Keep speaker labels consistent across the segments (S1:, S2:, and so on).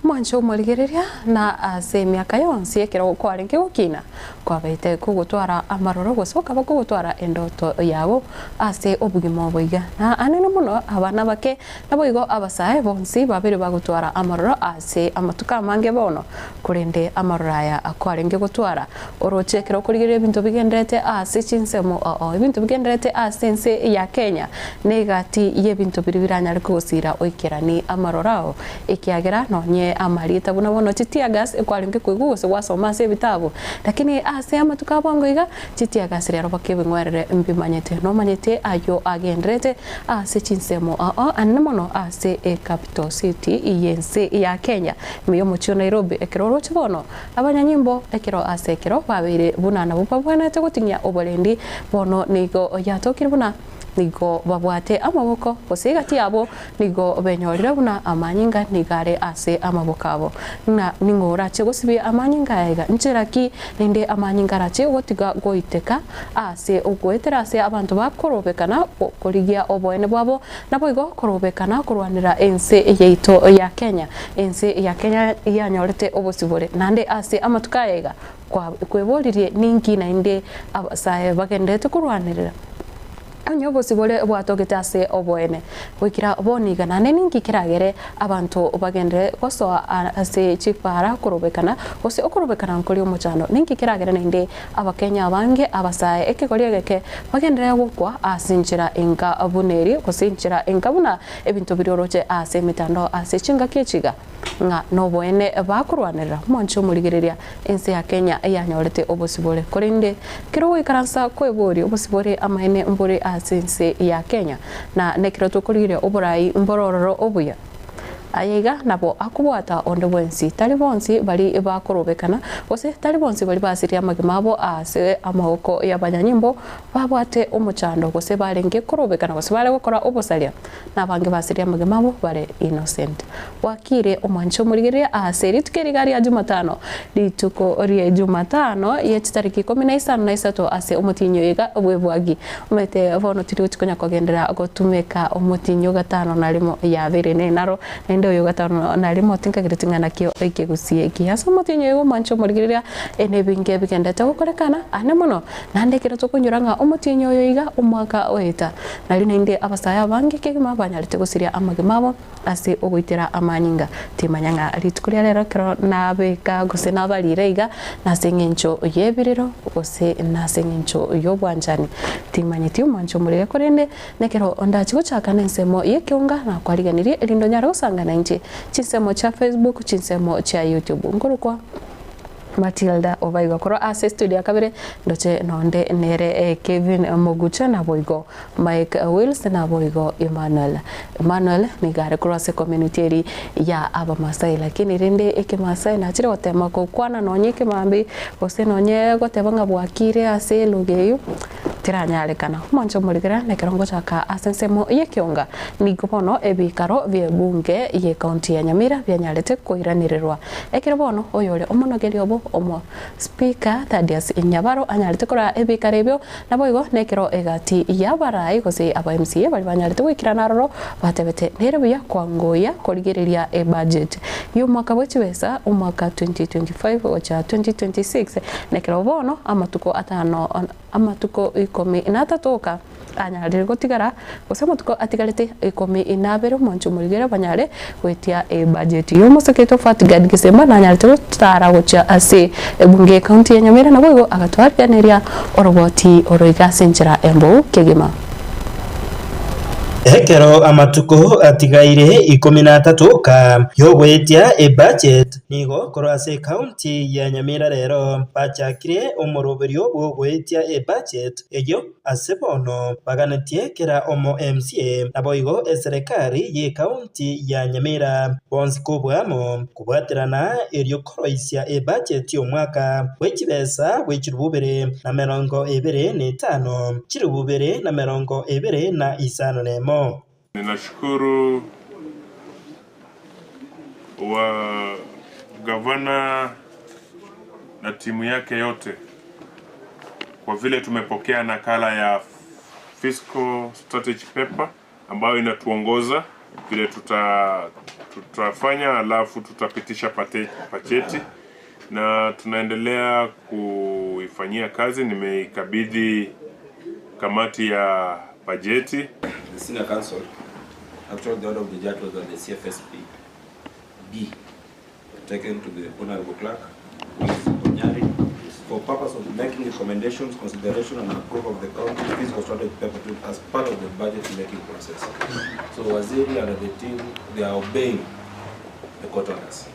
S1: mwancho murigereria na ase miaka yonse ekero kwarenke gukina kwabaite kugutwara amaroro gusoka bakugutwara endoto yabo ase obugimo boiga na anene muno abana bake naboigo abasae bonsi babere bagutwara amaroro ase amatuka mange bono kurende amaroraya akwarenge gutwara orochekero kurigereria bintu bigendete ase chinsemo ibintu bigendete ase nse ya Kenya negati yebintu biribiranya rikosira oikerani amarorao ikiagera nonye amarita buna bono titiagas ekwaringe kwiguse wasoma se bitabo lakini ase amatuka bongo iga titiagas rero bakebingwerere mbimanyete no manyete ayo agendrete ase chinsemo annemono ase capital city iyense ya Kenya miyo mucho Nairobi ekero roche bono abanyanyimbo ekero ase ekero babire bunana bupabwanete gutinya oborendi bono nigo yatokire buna nigo babwate amaboko osigati abo nigo benyorira buna amanyinga nigare ase amabokabo na ningora chegosibi amanyinga ega ncheraki ninde amanyinga rache gotiga goiteka ase ogwetera ase abantu bakorobekana korigia oboene bwabo naboigo korobekana kurwanira ense yeito ya Kenya ense ya Kenya yanyorete obosibore nande ase amatuka ega kweboririe ningi na inde abasae bagendete kurwanirira anyobo sibole bwatogete ase oboene wikira boniga nane ningi kiragere abantu bagende koso ase chipara kurobekana ose okurobekana nkoli omuchano ningi kiragere ninde abakenya bange abasae ekegoriegeke bagendera gukwa asinjira enga abuneri kosinjira enga buna ebintu biroroche ase mitando ase chinga kechiga nga noboene bakurwanira moncho murigereria ense ya Kenya yanyorete obosibole korinde kiro wikaransa kwebori obosibole amaene mbore asense ya Kenya na nekiro tukurire oburai mborororo obuya ayega nabo akubwata onde bwensi talibonsi bali bakorobekana ose talibonsi bali basiria magimabo ase amahoko y'abanyanyimbo babwate omuchando gose barenge korobekana gose bare gukora obusalia nabange basiria magimabo bare innocent wakire omwancho murigeria ase ritukeri ya Jumatano lituko rie Jumatano yechitariki 13 ase omutinyo yega obwebwagi umete bono tiri utukonya kogendera gotumeka omutinyo gatano narimo yabere ne naro ndio gatano narimo tinkagiritingana kyo ikigusie kiaso mutinyo yego mancho murigeria enebinge bigendete gukorekana ane muno nandekera tukunyuranga omutinyo yoiga umwaka weta nari ninde abasaya bange kegima banyarite gusiria amagimabo ase oguitira amanyinga timanyanga ritukuria rero kero nabeka guse nabarireiga nasengencho yebiriro gose nasengencho yobwanjani timanyiti mancho murire korende nekero ondachi guchaka nensemo yekyonga na kwariganirie elindo nyaro usangana nje chinsemo cha Facebook chinsemo cha YouTube ngurukwa Matilda obaigo koro ase studio kabere ndoche nonde nere Kevin Mogucha na boigo Mike Wills na boigo Emmanuel nigare cross community ya aba Masai lakini rende ekimasai na chire otema ko kwana nonye kimambi ose nonye gotebanga bwakire ase lugeyu tiranyalekana mancho murigera nekerongo chaka asensemo yekionga nigobono ebikaro bye bunge ye county ya Nyamira byanyalete koiranirerwa ekero bono oyole omonogeri obo omo speaker Thaddeus Nyabaro anyalete kora ebikaro ebyo naboigo nekero egati yabarai gose aba MCA bali banyalete gwikirana roro batebete nerebuya kwangoya korigereria budget yo mwaka wechibesa umwaka 2025 ocha 2026 nekero bono amatuko atano amatuko 13 anyalire gotigara gose amatuko atigarete 12 mancho murigera banyare wetia budget yo museketo Fatgad Gisemba na anyalite gutara gocha ase bunge county ya Nyamira na boigo agatwarganiria oroboti oroiga senjera embo kegima
S2: Ekero amatuko atigaire 13 ka yogwetia budget nigo korase county ya Nyamira rero bachakire omoroberio bwogwetia budget eyo asebono baganetie kera omo MCA naboigo eserikali ye county ya Nyamira bonsi kubwamo kubwaterana eryo koroisia budget y'omwaka wechibesa wechirububere na 25 chirububere na 25
S3: Ninashukuru wa gavana na timu yake yote kwa vile tumepokea nakala ya fiscal strategy paper ambayo inatuongoza vile tutafanya, alafu tutapitisha bajeti na tunaendelea kuifanyia kazi. Nimeikabidhi kamati ya bajeti.
S4: The Senior Council, actually the order of the judge was that the CFSP be taken to the Honorable Clerk, Onyari, for purpose of making recommendations, consideration and approval of the county fiscal strategy paper as part of the budget making process. So Waziri and the team, they are obeying the court orders.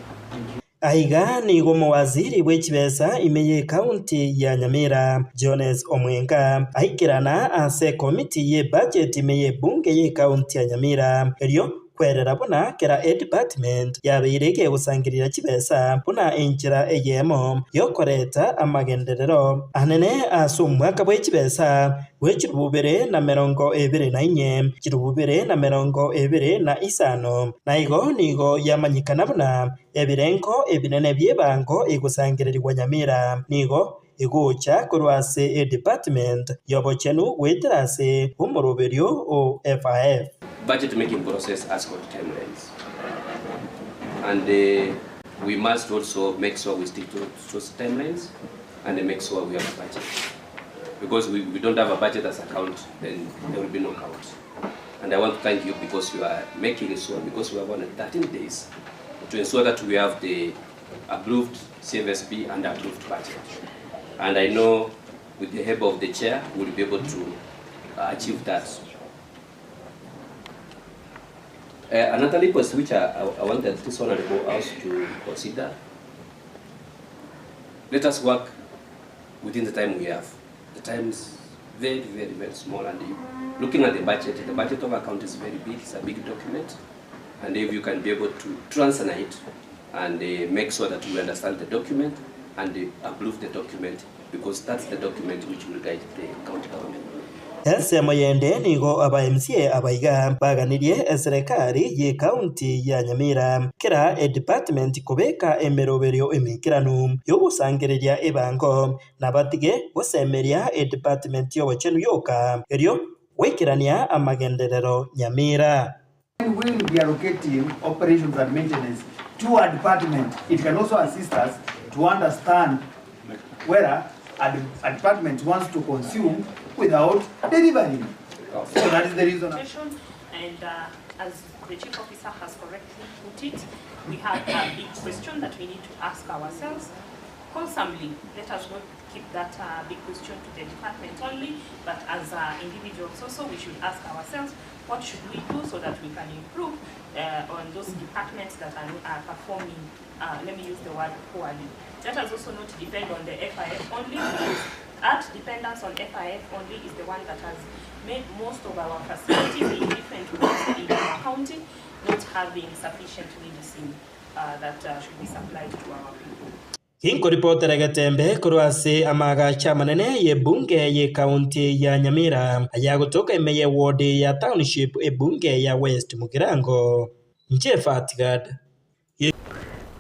S2: Aiga nigo muwaziri w'ekibesa imeye county ya Nyamira Jones Omwenga aikirana ase committee ye budget imeye bunge ye county ya Nyamira elio kwerera buna kera department yabirege gusangirira kibesa buna enjira eyemo yokoreta amagenderero anene asumwaka bw'ekibesa w'ekirububere na 24 kirububere na 25 naigo nigo yamanyikana buna ebirenko ebinene byebango egusangiririrwa Nyamira nigo igucha kurwase department yobochenu weterase umuruberio o FIF.
S5: Budget making process has got timelines, and we must also make sure we stick to those timelines and make sure we have a budget, because we don't have a budget as a count, then there will be no count. And I want to thank you because you are making it so, because we have only 13 days to ensure that we have the approved CFSP and approved budget. And I know with the help of the chair, we'll be able to achieve that. Another request which I wanted this honorable house to consider, let us work within the time we have. The time is very, very, very small, and looking at the budget of account is very big. It's a big document, and if you can be able to translate and make sure that we understand the document and approve the document, because that's the document which will guide the county government.
S2: Ensemo yende nigo aba MCA abaiga baganirie serikali ye county ya Nyamira kira department kubeka emeroberio emikiranu yo gusangiriria ebango nabatige gusemeria department yo wachenu yoka erio wekirania amagenderero Nyamira.
S6: We will be allocating operations and maintenance to a department. It can also assist us to understand whether a department wants to consume without delivering. So that is the reason.
S7: And as the chief officer has correctly put it, we have a big question that we need to ask ourselves wholesomely. Let us not keep that big question to the department only, but as individuals also, we should ask ourselves what should we do so that we can improve on those departments that are performing, let me use the word poorly. Let us also not depend on the FIF only, because that dependence on FIF only is the one that has made most of our facilities in different ways in our county not having sufficient medicine that should be supplied to our people.
S2: Hinko reporter Gatembe kurwase amaga chamanene ye bunge ye county ya Nyamira aya kutoka imeye ward ya township bunge ya West Mugirango Nchefatigad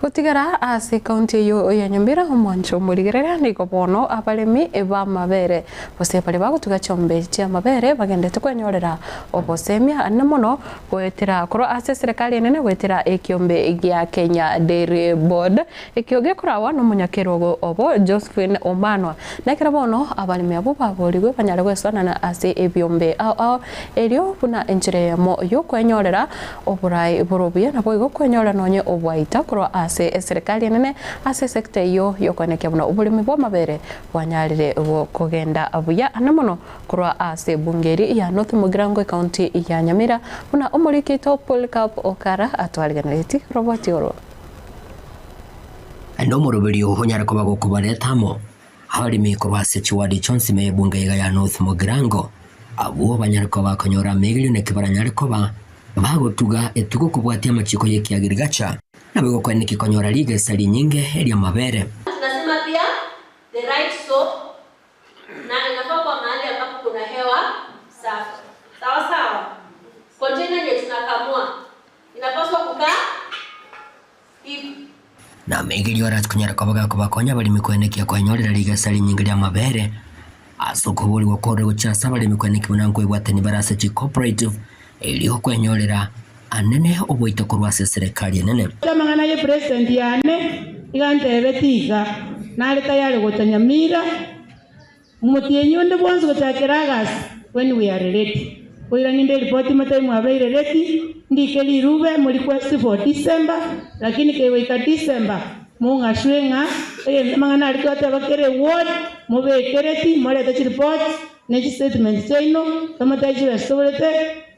S1: gutigara ase county yo ya Nyamira omwancho murigerera niko bono abalemi eba mabere bose bali bagutuga chombe cia mabere bagendete kwenyorera obosemia namuno gwetera koro ase serikali nene gwetera ekiombe gya Kenya Dairy Board ekioge kurawa no munyakerogo obo Josephine Omanwa nakira bono abalemi abo baborigwe banyare gwesona na ase ebiombe ao elio buna enjire mo yo kwenyorera oburai borobuye nabo igo kwenyorera nonye obwaita koro ase serikali nene ase sekta yo yokoneke buna ubulimi bwa mabere bwanyarire kugenda abuya anamuno kurwa ase bungeri ya North Mugirango county ya Nyamira buna umurikito Polycarp Okara atwaliganiriti roboti oro
S8: ando murubirio honyara ko bagokubaretamo abalimi kurwa ase chiwadi chonsi me bunge ya North Mugirango abo banyariko bakonyora megilio kibaranyariko bagotuga etugo kubwatia machiko yekiagirigacha nabego kwa nikikonyora liga sali nyinge elia mabere.
S9: Tunasema pia the right soap na inafaa kwa mahali ambapo kuna hewa safi. Sawa sawa. Container yenye tunakamua inapaswa kukaa hivi.
S8: Na megili warat kunyara kwa bakonya bali mikwenekia kwa nyorera liga sali nyinge elia mabere. Asokobuli wakore guchasa bali mikweneki munango ibwate ni barasa chi cooperative eliho kwa nyorera anene obwoito kurwa serikali nene
S10: tamangana ye president yane igantebe tiga nale tayari gotanyamira mutienyo nde bwanzo gotakira gas when we are ready oira ninde report matai mwabeire ready ndikeli rube mu request for December lakini kewe December munga shwenga mangana alitoa bakere ward mubekereti moleta report next statement chino kama taji restored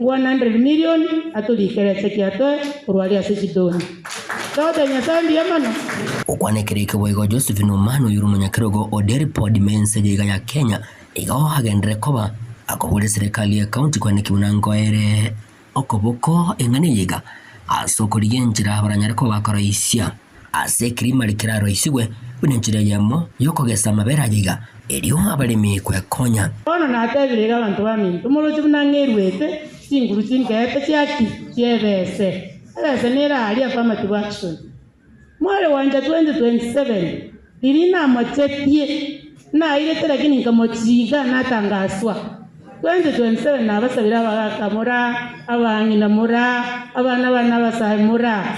S10: 100 million atulikerete kiato kurwali asikidoni sauda nyasambi yamano
S8: ukwanekirike boigo Josephine Omano yurumunya kirogo oderi pod message ya Kenya igao hagendere koba akobule serikali ya county kwa kibunango ere okoboko engane yiga asokoliye njira abaranyariko bakoroisia ase kirimari kiraro isigwe bunenjira yamo yokogesa mabera yiga eriyo abalimi kwekonya
S10: ono natabirega abantu bamintu muluzi bunangerwete singuru singete cyaki cyebese abese nera ali affirmative action mwale wanja 2027 lirina amachetie na ile lakini nkamochiga natangaswa 2027 nabasabira abakamura abangina mura abana basamura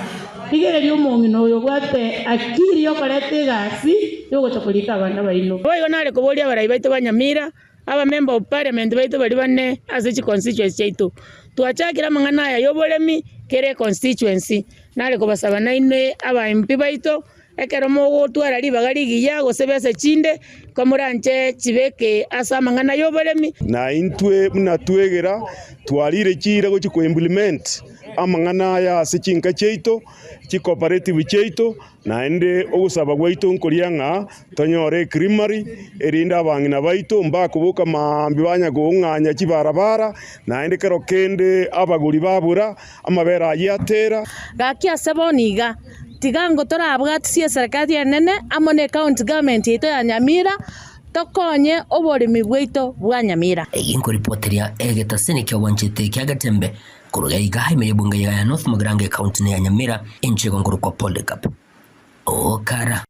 S10: igere lyo mungino yo gwate akiri yo kolete gasi yo gotokulika abana baino boyo nale kobolia barayi baito banyamira aba member of parliament baito bali bane azichi constituency chaitu tuachakira mangana ya yobolemi kere constituency nale ko basaba naine aba MP baito ekero mogo twara libagali giya gosebese chinde komuranche chibeke asa mangana yobolemi
S11: na intwe munatwegera twalire chira go chiko implement amangana ya sechinka cheito chi cooperative cheito na ende ogusaba gwaito nkorianga tonyore creamery erinda abangina baito mbakubuka mambi banya gunganya chibarabara na ende kero kende abaguri babura amabera yatera
S12: gakia seboniga tigango torabwatisia serikali enene amone county government ito ya Nyamira tokonye oborimi bwaito bwa Nyamira
S8: eginko reporteria egetasene kyo wanchete kyagatembe kuruga igaime yebunga ya North Mugirango county ya Nyamira inchego nguru kwa Polycarp okara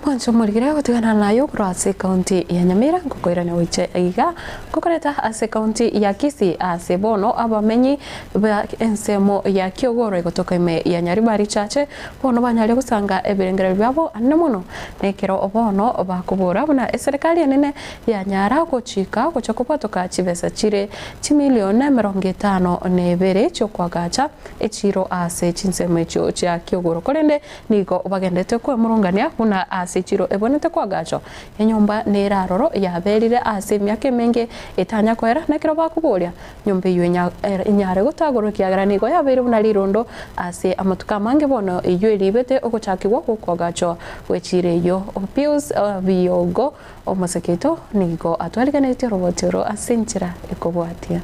S8: Mwanzo murigire gutigana nayo kurase county ya Nyamira ngukoira ne wiche iga gukoreta ase county ya Kisii ase bono abamenyi ba ensemo ya Kiogoro igotoka ime ya Nyaribari chache bono banyale gusanga ebirengere byabo anemono nekero bono bakubura buna serikali nene ya Nyara gochika gochokopatoka chibesa chire chimilioni 52 cyo kwagacha echiro ase chinsemo cyo cha Kiogoro korende nigo bagendete ko murungania buna chiro ebonete kwa gacho enyomba neraroro yaberire ase myake menge etanya kwera nekero bakubolia nyombe yu inyare gutagoro kiagaranigo yabere buna lirondo ase amatuka mange bono iyo libete ogochakirwa kwa gacho wechire yo Pius Biogo omaseketo nigo atwaliganete robotero asenchira ekobwatia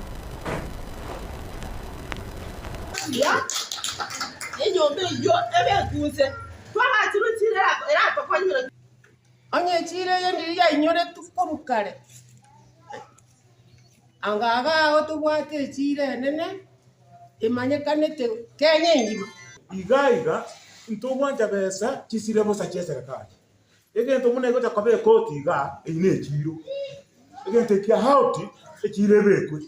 S13: ya enyombe yo ebekuze Onye chire yendi ya inyore tukorukare angaga otubwate chire nene imanyekanete Kenya ngima
S14: igaiga ntobwanja besa chisire bosa cheserikali egento munego takabe koti ga ine chiro egento kya hauti echire bekwe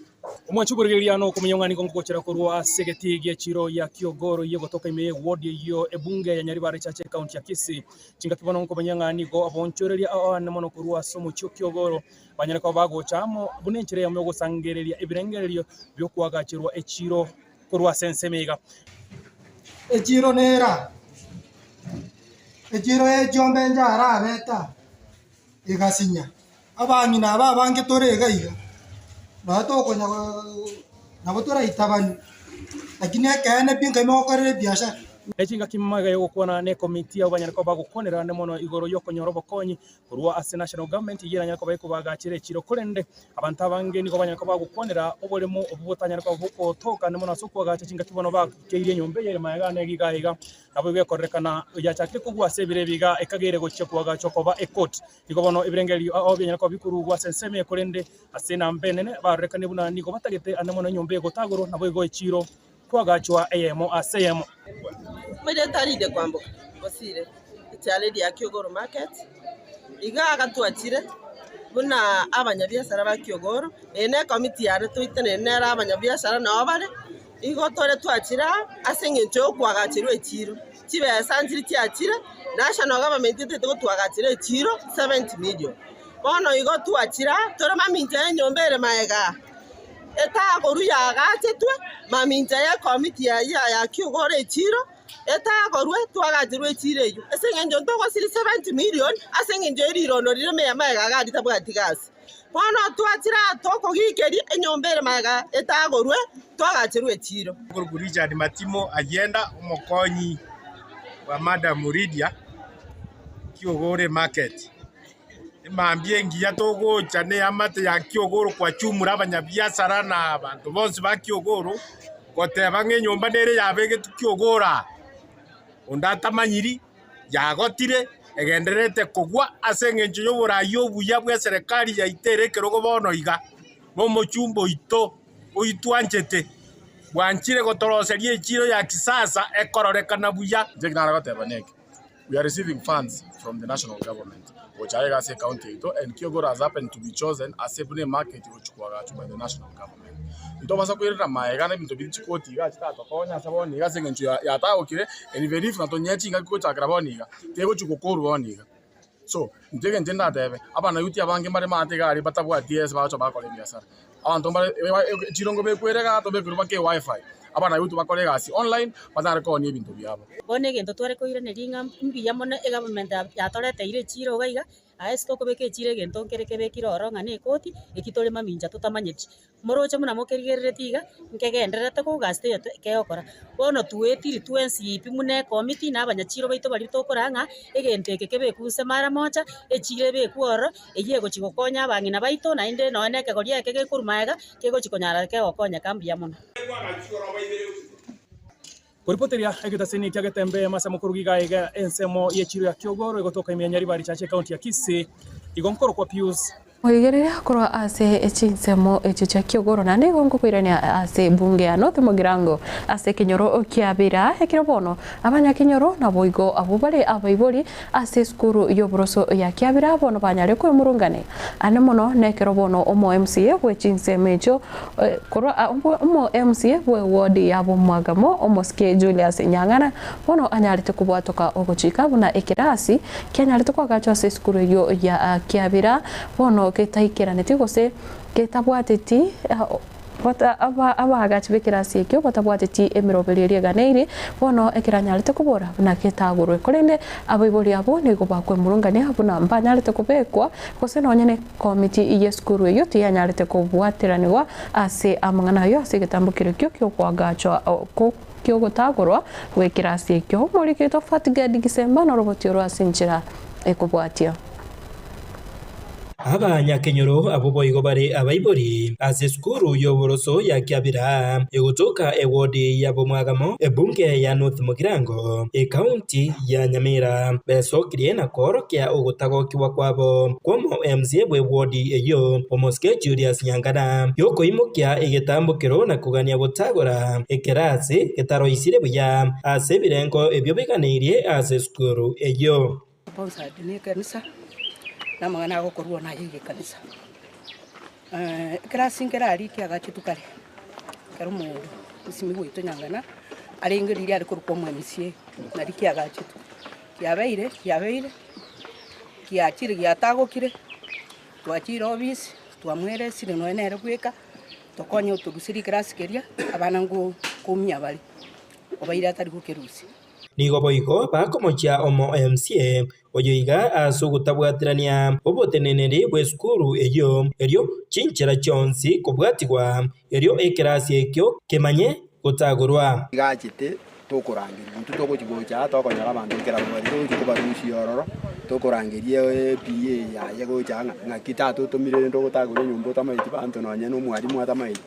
S15: omwachuguriria no kumyongani kongochera korwa segetigie chiro ya Kiogoro yegotoka ime ward yo ebunge ya Nyaribari chache county ya Kisii chinga kibono nkomanyangani go abonchoreria ane mono korwa somo chyo Kiogoro banyareka bagochamo bunenchire ya myogo sangereria ebirengererio byo kwagachirwa echiro korwa sensemega
S16: echiro nera echiro ejombe njara beta igasinya abanyina ababange torega iga Bato na botora itabani lakini akaene pinga imokore biashara
S15: echinga kimaga yo kuona ne committee abanyarako bagukonera ne mono igoro yo konyorobo konyi kurwa ase national government yiranyako bayiko bagachire chiro kurende abantu abange niko banyarako bagukonera obolemo obutanyarako buko toka ne mono asuko gacha chinga kibono ba keire nyombe yere mayaga ne gigahiga nabo byekorekana yachakire kugwa sebire biga ekagere goche kuwaga chokoba ekot niko bono ibirengeri obanyarako bikuru gwa senseme kurende ase na mbenene barekane buna niko batagete ane mono nyombe gotagoro nabo igo chiro kwagachwa ayemo asayemo
S17: Mwede taride kwambo bosire ityale dia Kiogoro market iga akatwachire buna abanyabiashara ba Kiogoro ene committee yare twitene nera abanyabiashara na obare igo tore twachira aseng'encho yokwagachirwa echiro chibesa nchiri chiachire national government etete gotwagachira echiro 70 million bono igo twachira tore mamincha enyomba ere maega etagoru yagachetwe mamincha ya committee ya kiogore echiro etagorwe twagachirwa echiro eyo aseng'encho ntogosiri 70 million aseng'encho erirono rire meya maega garita bwatigasi bono twachira tokogikeria enyomba ere maega etagorwe twagachirwa echiro
S13: Richard Matimo agenda umukonyi wa Madam Muridia Kiogore market mambie ngiya togocha ne amate ya Kiogoro kwa chumura abanyabiasara na abantu bonse ba Kiogoro goteba ng'enyomba nere yabege Kiogora ondatamanyiri yagotire egenderete kugwa aseng'encho y'oburayi obuya bwa serikali yaitere kerogo bono iga bomochumbo ito oitwanchete bwanchire gotoroseria echiro ya kisasa ekororekana buya
S18: Jegnara goteba neke we are receiving funds from the national government which I say county ito and Kiogoro has happened to be chosen as a market which by the national government ntobasa kwirira maega na bintu bichikoti ga chitato konya saboni ga sengencho ya tawo kire and verif na tonyechi nga ko chakra boniga tego chukokoro boniga so ndege ndenda tebe abana yuti abange mare mate ga ari batabwa ts ba cho ba kole biasara abantu mbare chirongo bekweraga to bekuruba ke wifi abana yuti bakole gasi online bazare ko ni bintu byabo
S19: bone gento tware ko ire neringa mbiya mona e government ya torete ire chiro gaiga aesto ko beke chire gento kereke bekiro oronga ne koti ekitole maminja tutamanyeti moroche muna mokerigerere tiga nkegenderete ko gaste ke okora bono tuetiri tuensi pimune committee na abanyachiro baito bari tokoranga egento ekeke bekuse mara mocha echire bekuoro egiye gochigokonya abang'ina baito na inde no ene kegoria ekeke kurumaega kegochikonyara ke okonya kambi ya mona
S15: Kuripoteria egitasini kia getembe masa mukuru gigaiga ensemo yechiro ya Kiogoro egotoka imyanyari bari chache county ya Kisii igonkoro kwa Pius
S1: Oigerera korwa ase echinsemo echicha Kiogoro na nego ngokwirania ase bunge ya North Mugirango ase kinyoro kiabira ekiro bono abanya kinyoro na boigo abubare abaibori ase skuru yobroso ya kiabira bono banyare ko murungane ane mono nekero bono omo MCA we chinsemo echo korwa omo MCA we ward ya Bomwagamo omo ske Julius Nyang'ana bono anyarite kubwatoka ogochika buna ekirasi kenyarite kwa gacho ase skuru yo ya kiabira bono ketaikeranete gose ketabwateti bota abagachi bekirasi ekyo botabwateti emirobereria ganeire bono ekiranyarite kubora na ketagurwe korende abaibori abo nigo bakwe murungane abuna mbanyarite kubekwa gose nonyene committee ye skuru yo tiyanyarite kubwatiraniwa ase amang'ana yo ase getambukire kyo kwagacho ko kyogotagurwa wekirasi ekyo muri kito fatiga digisemba no roboti ro asinchira ekubwatia
S2: abanyakenyoro abo boigo bare abaibori ase skuru yoboroso ya kiabira egotoka ewodi ya Bomwagamo ebunge ya North Mugirango county ya Nyamira besokirie na koro kia ogotagokiwa kwabo komo MCA bwe wodi eyo omoske Julius Nyang'ana yoko imukia egetambukiro na kugania gotagora ekerasi getaro isire buya ase birengo ebyo biganirie ase skuru eyo
S20: sponsor ni kanisa na mangana gokorwo na yige kanisa klasi ngerari kia gachitukare karumo isimi gwito Nyang'ana arengeri ari kurukwa mwanisi na rikia gachitu kiabeire kiachire giatagokire twachira obisi twamwere sire no enere gweka tokonye utugusiri klasi keria abana ngo kumia bali obaira atari gukerusi
S2: nigo boigo bakomochia omo MCA oyoiga asugutabwatirania oboteneneri bwe skuru erio chinchera chonsi kubwatigwa erio ekirasi ekyo kemanye gotagurwa
S21: gachite tokurangiria muntu togochigocha tokonyara bantu kera bari tokubarushi ororo tokurangiria PA ya yegocha ngakita totomire ndogotagura nyumba tamaiti bantu nonye no mwarimu atamaiti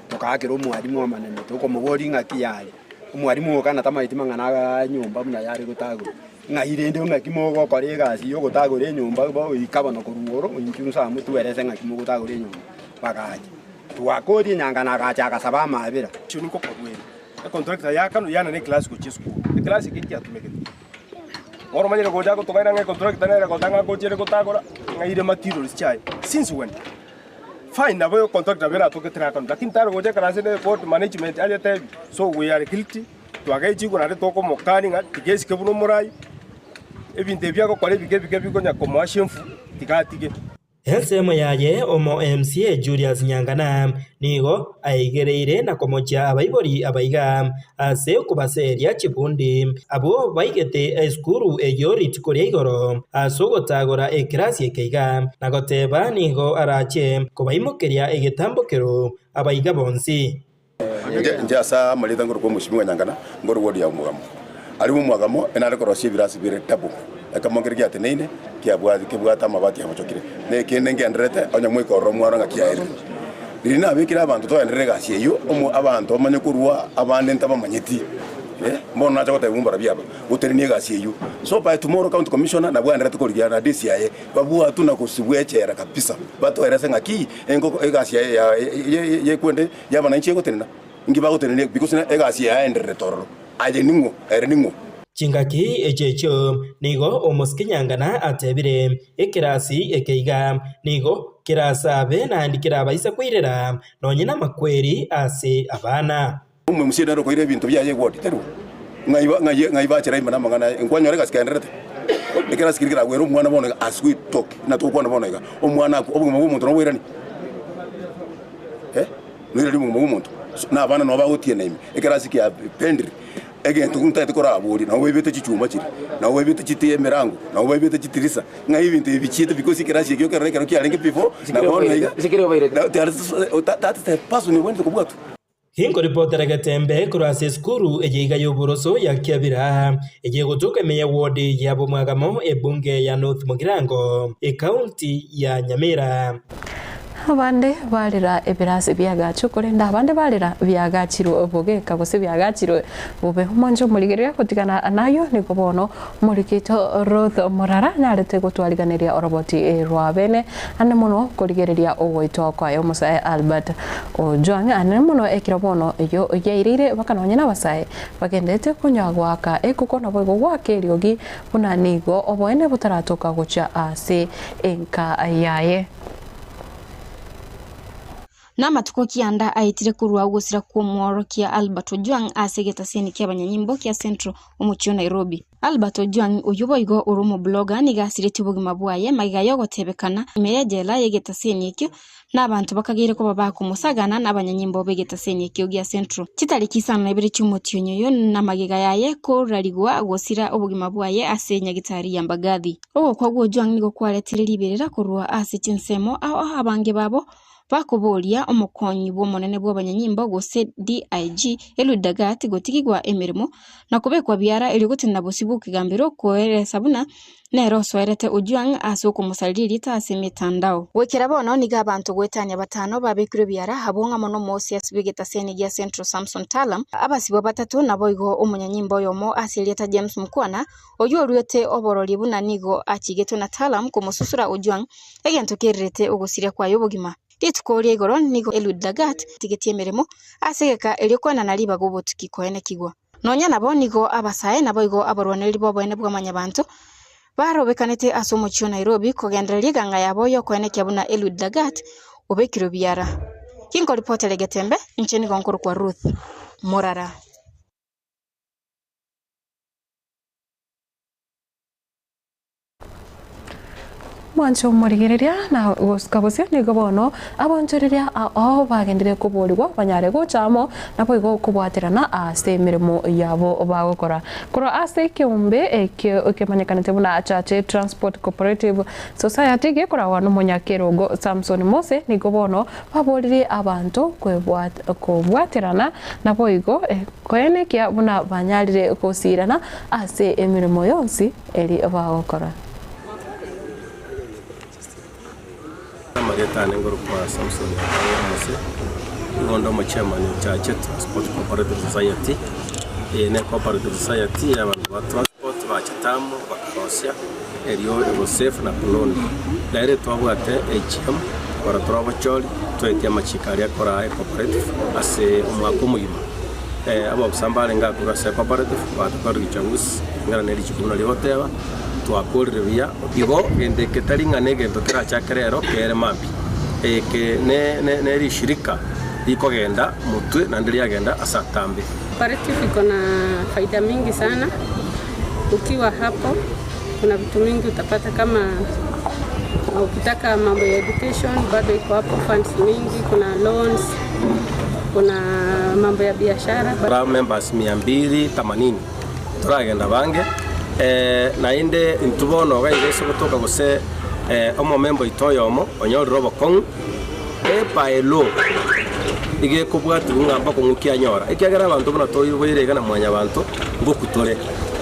S21: tokakira mwarimu amanene tokomugori ngakiyari umwarimu kana tamaiti mang'ana nyumba muna yari gotagura ng'airende ng'akimogo kore gasi yo gotagura nyumba bo ikabana kurungoro inkyusa mutu erese ng'akimogo gotagura nyumba bagaje twakori Nyang'ana gacha kasaba mabira
S13: chunuko kwabwere contractor yakano yana ne class ko chisku class kinti atumekete oro manyere goja ko tobaira nge contractor nere gotanga gochere gotagora ng'aire materials chai since when fine abo contractor bera to ketra kan lakini taro goje kana sene port management ali te so we are guilty twagai chigo na to ko mokani nga tigesi ke buno morai ebinte byako kwale bige bigo nya ko mwashemfu tigatige
S2: Elsemo yaye omo MCA Julius Nyangana nigo aigereire na komocha abaibori abaiga ase kubaseria chibundi abo baigete eskuru eyorit koria igoro asogotagora ekrasi ekeiga na goteba nigo arache kobaimokeria egetambokero abaiga bonsi
S3: njasa malita ngoro ko mushimwa Nyangana ngoro wodi ya mugamo ari mu mugamo enare koroshie birasi bire tabu akamongergia ateneine kibwata mabati amachokire ne kende ngendrete onya mwiko romwaro ngakiaire rina abikira abantu to endere gasie yo omu abantu manye kurwa abande ntaba manyeti mbona nacho kote bumbara byaba uterinie gasie yo so by tomorrow county commissioner na bwa ndrete korigia na DCI babu atuna kusibwechera kabisa bato erese ngaki engo egasie ye kwende yaba na nchi gotenna ngiba gotenne because egasie endere tororo aje ningo ereningo
S2: Chingaki echecho nigo omoskinyangana atebire ekirasi ekeiga nigo kirasa bena andikira abaisa kwirera nonyina makweri ase abana
S3: umwe musida ro koire bintu byaye godi teru ngaiba chira imana mangana enkwanyore gaskendrete ekirasi kirikira gwero mwana bona aswi talk na to kwana bona omwana obuguma bw'umuntu no wirani nirari mu muntu na abana no bagutie name ekirasi kya pendri egento kunta tekora aburi na webete chichuma chiri na webete chitie merango na webete chitirisa nga ibintu bichite because kirasi kyo kero kyarenge before na bona iga sikiro bayire that paso ni wende kubwatu
S2: Hingo reporter Gatembe kurase skuru ejiga yoboroso ya Kiabira ejegotoka meya ward ya Bomwagamo ebunge ya North Mugirango county ya Nyamira
S1: abande barira ebirasi byagacu kurenda abande barira byagaciro oboge kabose byagaciro bobe humonjo murigerera kutigana nayo niko bono murikito Ruth Morara narete gutwariganiria oroboti rwabene ane muno kurigereria ogoito kwa yo musae Albert Ojwang ane muno ekira bono yo yairire bakanonya nabasae bagendete kunyagwaka ekukona bogo gwake ryogi bunanigo oboene butaratoka gucha ase enka yaye
S22: Namatuko kianda aitire kurwa gusira ku mworo kia Albert Ojwang asegeta seni kia banyanyimbo kia Central umuchio Nairobi. Albert Ojwang uyubo igo urumu bloga nigasireti bugima bwaye magiga yogotebekana imeyejela yegeta seni ekyo n'abantu bakagire ko baba kumusagana n'abanyanyimbo begeta seni ekyo gia Central. Kitariki sana ibiri cy'umutio nyoyo na magiga yaye ko rarigwa gusira ubugima bwaye asenya gitari yambagathi. Ogo kwa Ojwang nigo kwaretire liberera kurwa asichinsemo aho abange babo bakuboria omukonyi bw'omunene bw'abanyanyimbo gose DIG Eludagati gotigigwa emirimo na kubekwa byara eri gutina bosibuka gambiro koeresa buna nero soerete Ojwang asoko musaliri tase mitandao wekera bono niga abantu gwetanya batano babekire byara habonga mono Moses bigeta seni ya Central Samson Talam abasibo batatu nabo igo umunyanyimbo yomo asilieta James Mkwana oyo rwete oborori buna nigo achigeto na Talam kumususura Ojwang egento kerete ogosiria kwa yobugima Titukori igoro nigo Eludagat tigetie meremo asegeka elikwana naliba gobotuki koene kigwa nonya nabo nigo abasae nabo igo abarwaneri bo bene bwamanya bantu barobekanete asomo chyo Nairobi kogendereria ganga yabo yo koene kyabuna Eludagat obekiro byara kinko reporter Legetembe ncheni gonkoro kwa Ruth Morara
S1: Mwancho murigereria na kabose nigo bono abonjoreria aho bagendire kuburirwa banyare gochamo nabo igo kubwaterana ase mirimo yabo bagokora koro ase kiumbe ekimanyekana buna Chache Transport Cooperative Society gekora wano munyakerogo Samson Mose nigo bono baborire abantu kubwaterana nabo igo koene kya buna banyarire kosirana ase emirimo yonsi eri bagokora
S23: Marieta Nengoro kwa Samson Mose ngondo mo chairman Chache Transport Cooperative Society ne cooperative society abantu ba transport bachitamu bakarosia eriyo safe na kulondi daire twabwate HM para trobo choli twetia machikari akora cooperative ase umwako muyima abo kusambale ngakura se cooperative batukora gichagusi ngara neri chikuna lioteba twakorire bia igo gende ketaringa negento kira chakerero kere mambi ke ne rishirika iko genda mutwe na ndiria genda asatambe.
S4: Cooperative iko na faida mingi sana. Ukiwa hapo kuna vitu mingi utapata, kama ukitaka mambo ya education bado iko hapo, funds mingi, kuna loans, kuna mambo ya biashara.
S23: Para members 280 turagenda bange na inde intubono gaigese gutoka gose omo member itoyomo onyoriro bokong paelo ige kubwatu ngamba kungukia nyora ikagera abantu buna toyibwirega na mwanya abantu ngokutore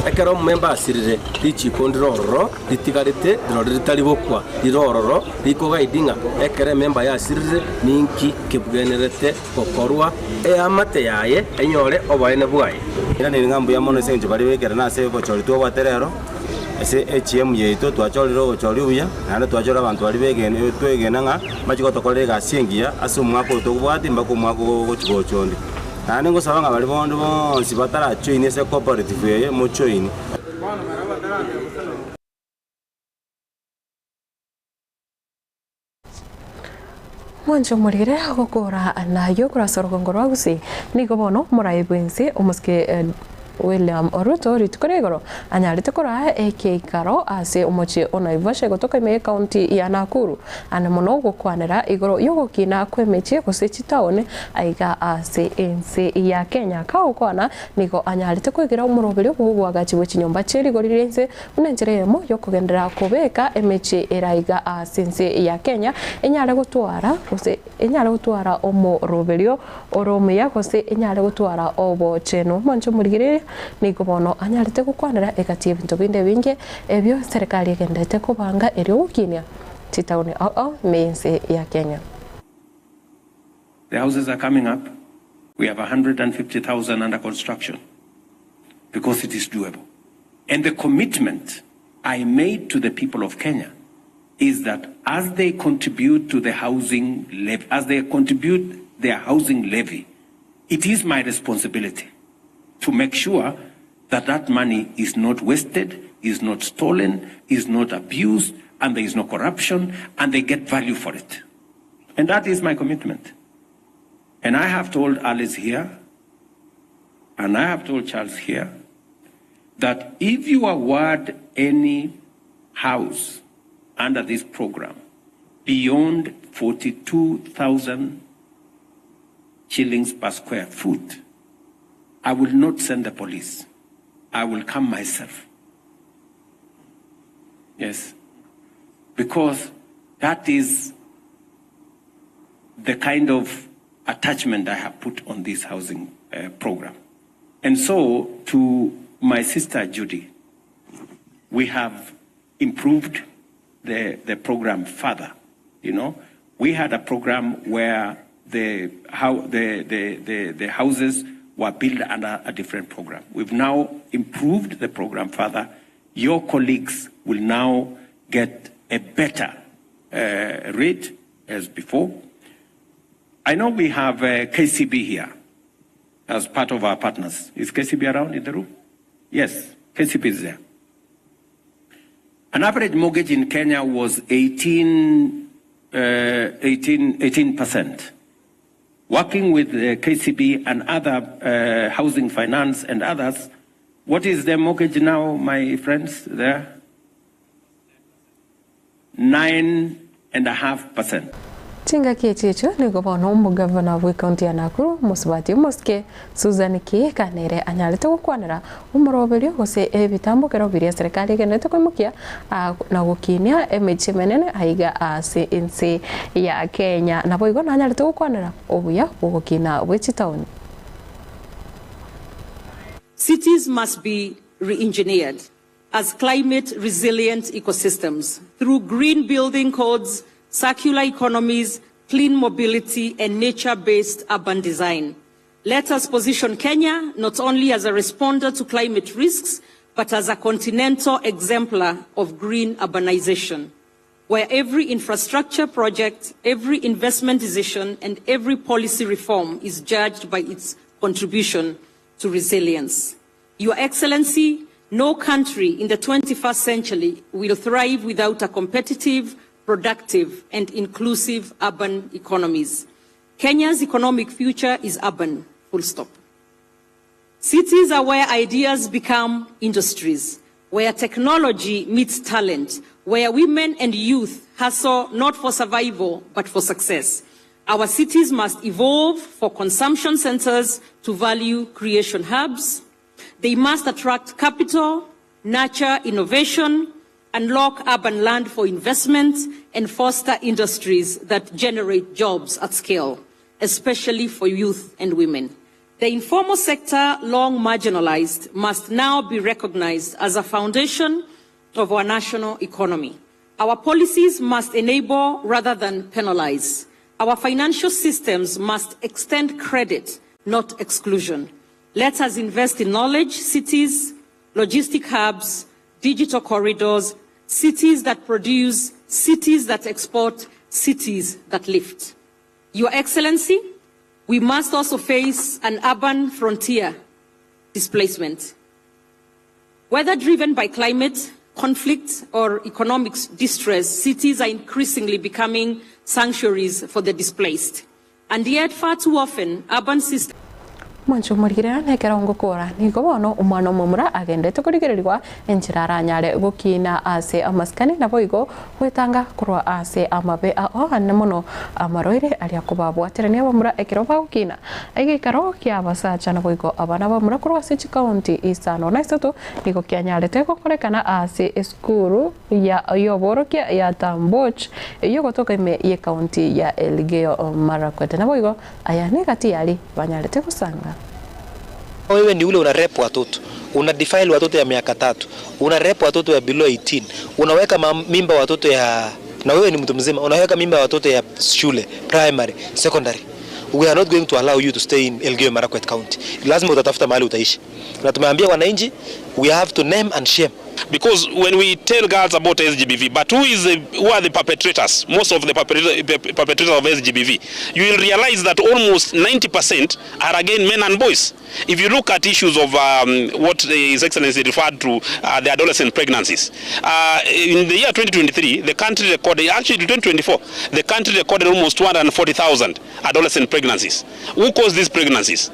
S23: ekero member asirire richi kondroro litigarite drori ritari bokwa lirororo liko gaidinga ekere member yasirire ninki kebwenerete kokorwa amate yaye enyore obaene bwaye ira ni ngambu ya mono senje bari wekera na se bochori to waterero ese HM yeito twachoriro gochori uya na twachora abantu bari begene twegena nga machiko tokorega asingia asumwako tokubwati mbako mwako gochigochondi nani ngosaba nga bali bondo bonsi batara choine se cooperative ye mo choine
S1: Mwanjo murire gukura nayo kurasoro ngoro gusi niko bono muraibwense umuske William Ruto ritukorego anyarite kora ekikaro ase omochi onaivashe gotoka ime county ya Nakuru ana muno gukwanira igoro yogokina kwemeche gusechi town aiga ase ense ya Kenya kaukwana niko anyarite kwigira umuroberi gugwagachi bw'inyumba cheri gorirense unenjeremo yokugendera kubeka emeche eraiga ase ense ya Kenya enyare gutwara omoroberio oromeya gose enyare gutwara obo cheno mancho murigire niko bono anyarite gukwanira egati ebintu binde binge ebyo serikali egendete kubanga eri ukinia titauni mense ya Kenya.
S5: The houses are coming up. We have 150,000 under construction because it is doable. And the commitment I made to the people of Kenya is that as they contribute to the housing levy, as they contribute their housing levy, it is my responsibility to make sure that that money is not wasted, is not stolen, is not abused, and there is no corruption, and they get value for it. And that is my commitment. And I have told Alice here, and I have told Charles here, that if you award any house under this program beyond 42,000 shillings per square foot, I will not send the police. I will come myself. Yes. Because that is the kind of attachment I have put on this housing program. And so, to my sister Judy, we have improved the program further. You know, we had a program where the houses were built under a different program. We've now improved the program further. Your colleagues will now get a better rate as before. I know we have KCB here as part of our partners. Is KCB around in the room? Yes, KCB is there. An average mortgage in Kenya was 18%. Working with KCB and other housing finance and others, what is the mortgage now, my friends, there? 9.5%.
S1: Chinga kiechicho niko bono mugavana wa county ya Nakuru Musubati Muske Susan Kanere anyalite gukwanira umuroberi gose ebitambo kero biria serikali genete kwimukia na gukinia emeche menene aiga ase ense ya Kenya na boigo na anyalite gukwanira obuya bugukina bw'echi town.
S6: Cities must be re-engineered as climate-resilient ecosystems through green building codes, circular economies, clean mobility, and nature-based urban design. Let us position Kenya not only as a responder to climate risks, but as a continental exemplar of green urbanization, where every infrastructure project, every investment decision, and every policy reform is judged by its contribution to resilience. Your Excellency, no country in the 21st century will thrive without a competitive, productive, and inclusive urban economies. Kenya's economic future is urban, full stop. Cities are where ideas become industries, where technology meets talent, where women and youth hustle not for survival, but for success. Our cities must evolve for consumption centers to value creation hubs. They must attract capital, nurture innovation, unlock urban land for investment, and foster industries that generate jobs at scale, especially for youth and women. The informal sector, long marginalized, must now be recognized as a foundation of our national economy. Our policies must enable rather than penalize. Our financial systems must extend credit, not exclusion. Let us invest in knowledge cities, logistic hubs, digital corridors, cities that produce, cities that export, cities that lift. Your Excellency, we must also face an urban frontier displacement. Whether driven by climate, conflict, or economic distress, cities are increasingly becoming sanctuaries for the displaced. And yet, far too often, urban systems
S1: Mwancho murigirira nekera ngukura niko bono umwana mumura agendete kurigirirwa enchira aranyare gukina ase amaskani nabo igo gwetanga kurwa ase amabe aho ane muno amaroire ari akubabwaterania bamura ekero bagukina egikaro kya basacha nabo igo abana bamura kurwa se county isano na isoto niko kyanyarete gukorekana ase eskuru ya yoborokia ya Tamboch iyo gotoka ime ye county ya Elgeyo Marakwet nabo igo aya negati yali banyarete kusanga.
S7: Wewe ni ule una rep watoto, una defile watoto ya miaka 3, una rep watoto ya below 18, unaweka mimba watoto ya, na wewe ni mtu mzima, unaweka mimba watoto ya shule, primary, secondary. We are not going to allow you to stay in Elgeyo Marakwet County. Lazima utatafuta mahali utaishi. Na tumeambia wananchi, we have to name and shame.
S9: Because when we tell girls about SGBV, but who are the perpetrators? Most of the perpetrators of SGBV, you will realize that almost 90% are again men and boys. If you look at issues of what His Excellency referred to, the adolescent pregnancies, in the year 2023, the country recorded, actually 2024, the country recorded almost 240,000 adolescent pregnancies. Who caused these pregnancies?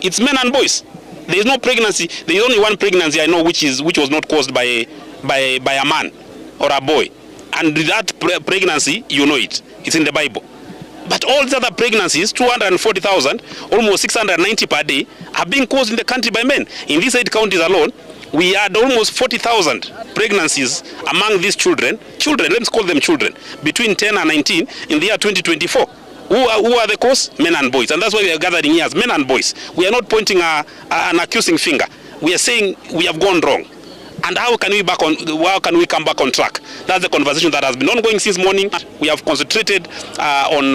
S9: It's men and boys. There is no pregnancy. There is only one pregnancy I know which was not caused by a man or a boy, and that pregnancy, you know it. It's in the Bible. But all the other pregnancies, 240,000, almost 690 per day, are being caused in the country by men. In these 8 counties alone, we had almost 40,000 pregnancies among these children, let's call them children, between 10 and 19 in the year 2024. Who are the cause? Men and boys. And that's why we are gathering here as men and boys. We are not pointing an accusing finger. We are saying we have gone wrong. And how can we come back on track? That's the conversation that has been ongoing since morning. We have concentrated on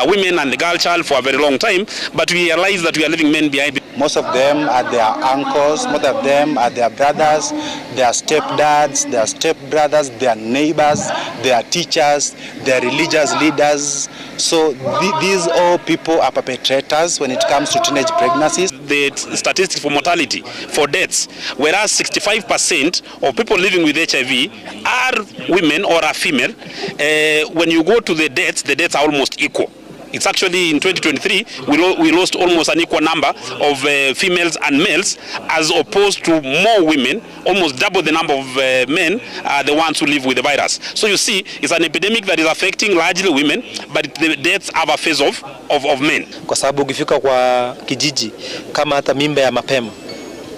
S9: women and the girl child for a very long time, but we realize that we are leaving men behind.
S21: Most of them are their uncles, most of them are their brothers, their stepdads, their stepbrothers, their neighbors, their teachers, their religious leaders. So these all people are perpetrators when it comes to teenage pregnancies.
S9: The statistics for mortality, for deaths, whereas 65% of people living with HIV are women or are female, when you go to the deaths are almost equal. It's actually in 2023, we lost almost an equal number of females and males, as opposed to more women, almost double the number of men are the ones who live with the virus. So you see, it's an epidemic that is affecting largely women, but the deaths have a phase of men.
S7: Kwa sababu ukifika kwa kijiji, kama hata mimba ya mapema,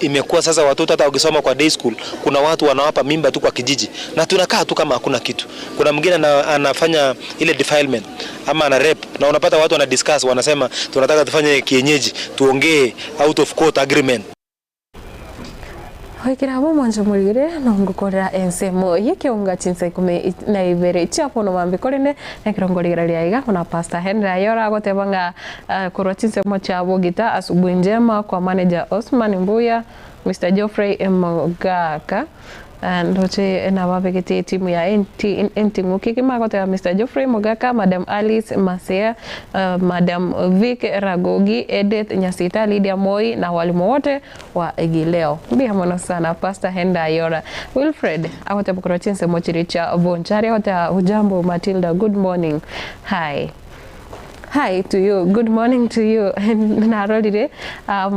S7: imekuwa sasa watoto hata ukisoma kwa day school, kuna watu wanawapa mimba tu kwa kijiji, na tunakaa tu kama hakuna kitu. Kuna mwingine anafanya ile defilement ama ana rape, na unapata watu wana discuss, wanasema tunataka tufanye kienyeji, tuongee out of court agreement.
S1: Hoikira abo mwanzo murigire no ngukorera ensemo yekeunga chinse kume na ibere chapo no mambe korene nekirongorira liaiga kuna Pastor Henry Ayora gotebanga kurwa chinse mo chabo gita asubuhi njema kwa manager Osman Mbuya Mr. Geoffrey Mogaka ndoche na wabegete timu ya enti ngukiki makote Mr. Geoffrey Mogaka, Madam Alice Masea, Madam Vic Ragogi, Edith Nyasita, Lydia Moi na walimu wote wa Egileo. Mbia mwana sana Pastor Henda Ayora. Wilfred akote bukurochense mochiricha Bonchari akote ujambo Matilda, good morning. Hi to you. Good morning to you. Na rolire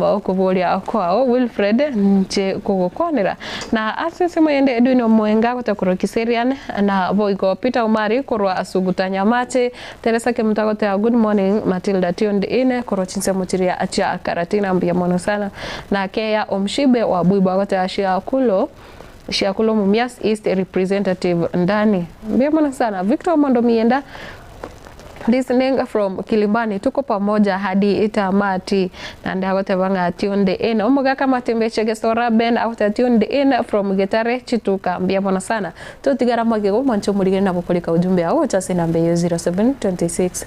S1: okubolia kwao Wilfred nche kugokonera. Na asese moyende Edwin Mwenga kutakuro Kiserian na boigo Peter Umari kurwa asugutanya mate Teresa Kemutagote good morning Matilda tuned in kurochinse mochiria acha Karatina mbia mono sana na Kea Omshibe wa Buiba gote Shiakulo Mumias East representative ndani mbia mono sana Victor Mondo Mienda listening from Kilimbani, tuko pamoja hadi itamati na ndio wanga tuned in. Omuga kama tembeche gesora ben out tuned in from Getare Chituka. Mbia bona sana. Tutigara magego mancho mulige na bukolika ujumbe au chase namba 0726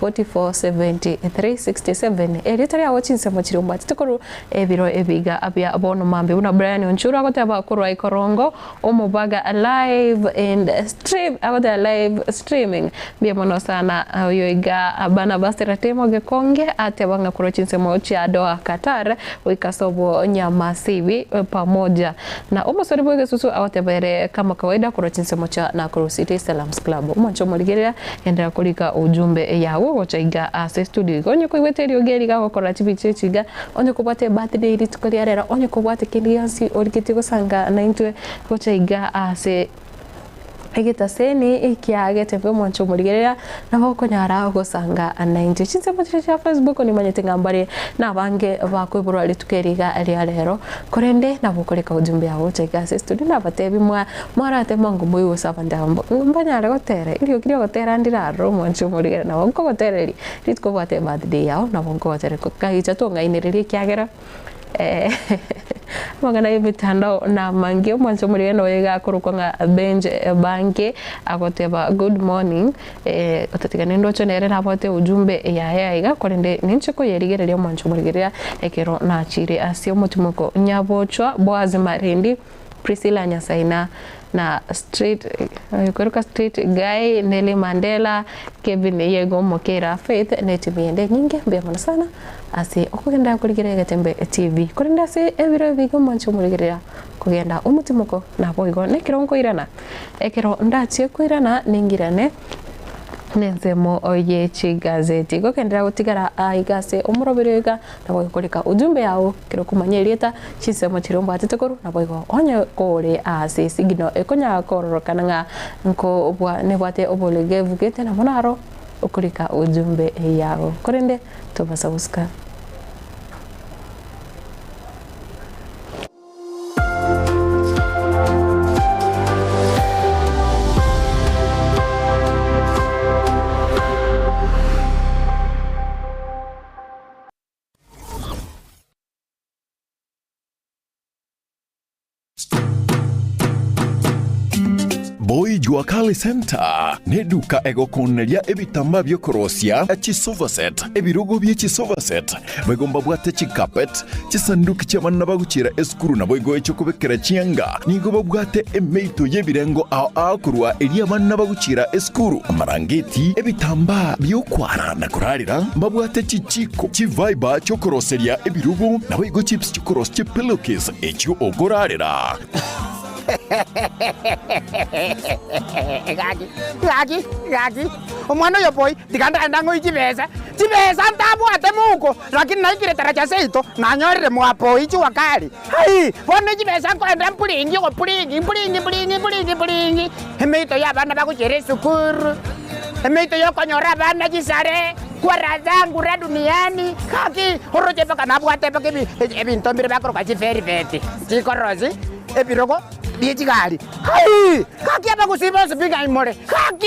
S1: 44 73 67. Elitari ya wachinse mochiri umbati tukuru ebiro ebiga abia abono mambe una Brian Onchura akote abakurwa ikorongo omubaga live and stream akote live streaming. Mbia bona sana yoiga abana basteratemo gekonge ate wanga kurochinse mochi adoa Qatar wikasobo nyama sivi pamoja na umosori boge susu awatebere kama kawaida kurochinse mocha na City Salams Club umoncho moligeria endera kulika ujumbe yawo wochaiga ase studio onye kuweteri ogeri ga gukora chibichiga onye kubate birthday ritukariarera onye kubate kiliansi orikitigo sanga na intwe wochaiga ase egeta seni ikiage tepe mwancho muligerera na boko nyara gusanga anainje chinse mutisha Facebook ni manyete ngambare na bange bakwibura litukeriga ali alero korende na bukoleka ujumbe yawo chega studio na batebi mwarate mangu moyo sabandambo mbanyare gotere ilio kirio gotera ndiraro mwancho muligerera na bonko gotereri ritko bate birthday yawo na bonko gotere kahicha tonga iniriri kiagera magana ibitando na mangi mwanzo muri no yega kurukonga benje banke agoteba good morning otatigane ndocho nere nabote ujumbe ya iga korende ninche ko yerigereria mwanzo muri geria ekero na chire asio mutumuko nyabochwa Boaz Marindi Priscilla Nyasaina na street yukoruka street guy Nelly Mandela Kevin Yego Mokera Faith netimiende nyinge mbia sana ase okugenda kuligerega tembe TV kurenda se ebiro bigo mancho muligerera kugenda umutimuko na boigo nekironko irana ekero ndatie kuirana ningirane nenzemo oye chigazeti gokendera gutigara aigase umurobirega nabo ikoleka ujumbe yawo kiro kumanyerieta chisemo chiromba atetekoro nabo igo onye kore ase sigino ekonya kororokana nga nko bwa nebwate obolegevu gete na monaro ukoleka ujumbe yawo korende tobasabuska
S10: Boy Juakali Center neduka egokoneria ebitamba byokorosia chisovaset ebirugo bye chisovaset begomba bwate chikapet chisanduki cy'abana bagucira eskuru na boygo echo kubekera chianga nigo bwate emeito yebirengo akurwa eri abana bagucira eskuru amarangeti ebitamba byokwara na kurarira mbabwate chichiko chiviber chokoroseria ebirugo na boygo chips chokoros chipillowcase echo ogorarira
S11: Gagi. Omwana yo boy, tikanda ndango ichibeza ntabu atemuko, lakini naikire taracha seito, nanyorire mwapo ichi wakali. Hai, bone ichibeza ko enda mpulingi ko pulingi. Hemeito ya bana bakuchere sukuru. Hemeito yo konyora bana chisare. Kwa zangu ra duniani kaki horoje baka nabwate baka ebintombire bakoro kwa chiferi vete. Chikorozi ebirogo Diechigari. Hai! Kaki apa kusiba sepinga imore. Kaki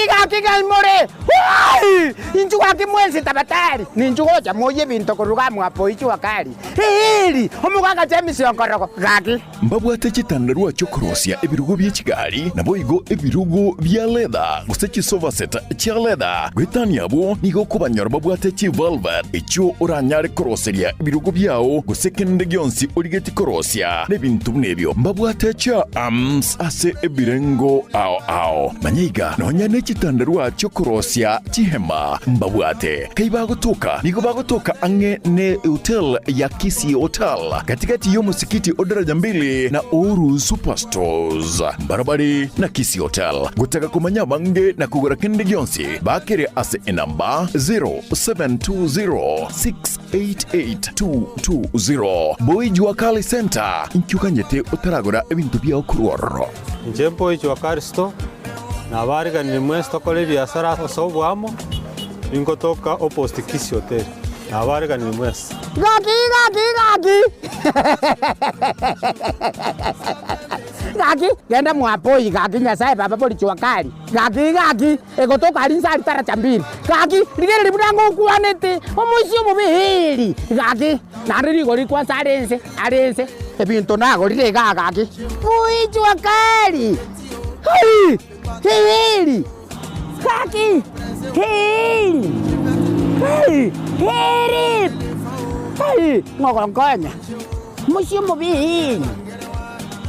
S11: imore. Hai! Inchu kaki mwezi tabatari. Ninchu goja moye binto koruga mwapo ichu wakali. Hili! Omukaka chemisi onkoroko. Kaki.
S10: mbabwate chitandarua chokorosia ebirugo bya Kigali nabo igo ebirugo bya leather guse chisofa set cha leather gwetania bo nigo kubanyora babwate chi velvet echo oranyare koroseria ebirugo byao guse kende gyonsi origeti korosia nebintu nebyo mbabwate cha arms ase ebirengo ao manyiga nonya ne chitandarua chokorosia chihema mbabwate kaiba gotoka nigo bagotoka ange ne hotel ya Kisii Hotel katikati yo musikiti odaraja mbili na Oru Superstores barabari na Kisii Hotel gutaka kumanya bange na kugura kende gyonsi bakere ase enamba 0720688220 Boy Jua Kali Center inkyukanyete utaragura ebintu bya okuruoro
S8: nje Boy Jua Kali Store na bariga ni mwesto kole biashara osobwamo ingotoka opposite Kisii Hotel na bariga ni mwesto
S11: Gaki. Gaki, genda mwapoi gaki nyasaye baba Boy Jua Kali. Gaki, egotoka alinsa alitara chambiri. Gaki, ligere libudango kuanete, omusio mubihiri. Gaki, nariri gori kwa sarense. Ebintu nago lirega gaki. Boy Jua Kali. Hili. Gaki. Hili. Ngogongonya. Musio mubihiri.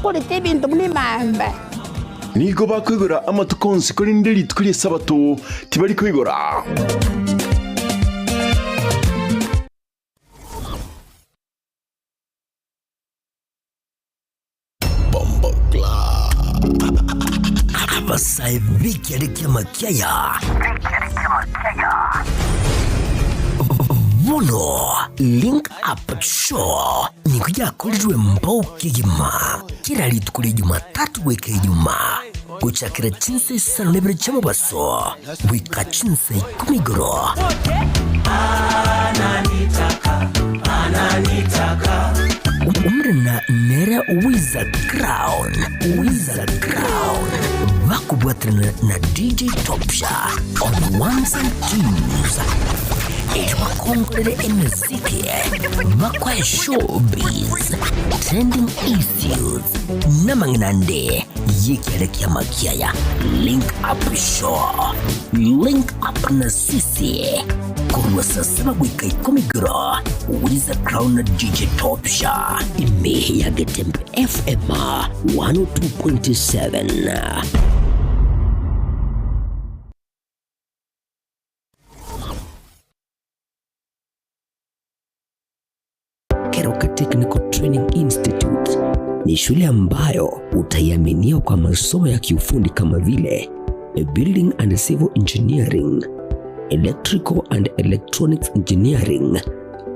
S11: Polite bintu mlimamba.
S10: Nigo bakwigura amatukonsi kuri nderi tukuri sabato tibari kwigura.
S12: Abasaibiki alikia makiaya. Muno Link Up Show ni kuja kulijwe mbao kigima kila litukuli Jumatatu weke Ijumaa kuchakira chinse sana nebere chama baso wika chinse kumigoro umrena nera Wizard Crown wakubwatrana na DJ Topsha on ones and twos Kongole muziki makwa showbiz trending issues namanginande yekelekea makiaya Link Up Show Link Up na sisi kwa sasa wika 10 Wizard Crown na DJ Topsha imehe ya Getembe FM 102.7 Keroka Technical Training Institute ni shule ambayo utaiaminia kwa masomo ya kiufundi kama vile Building and Civil Engineering, Electrical and Electronics Engineering,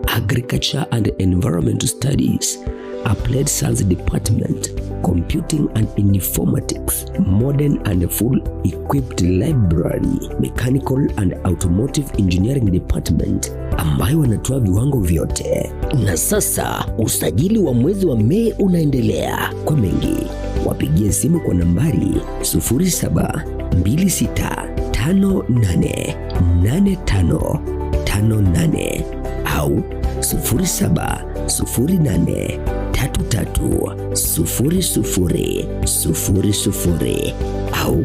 S12: Agriculture and Environmental Studies, Applied Science Department, Computing and Informatics, Modern and Full Equipped Library, Mechanical and Automotive Engineering Department, ambayo wanatoa viwango vyote. Na sasa usajili wa mwezi wa Mei unaendelea. Kwa mengi wapigie simu kwa nambari 0726588558 au 0708330000 au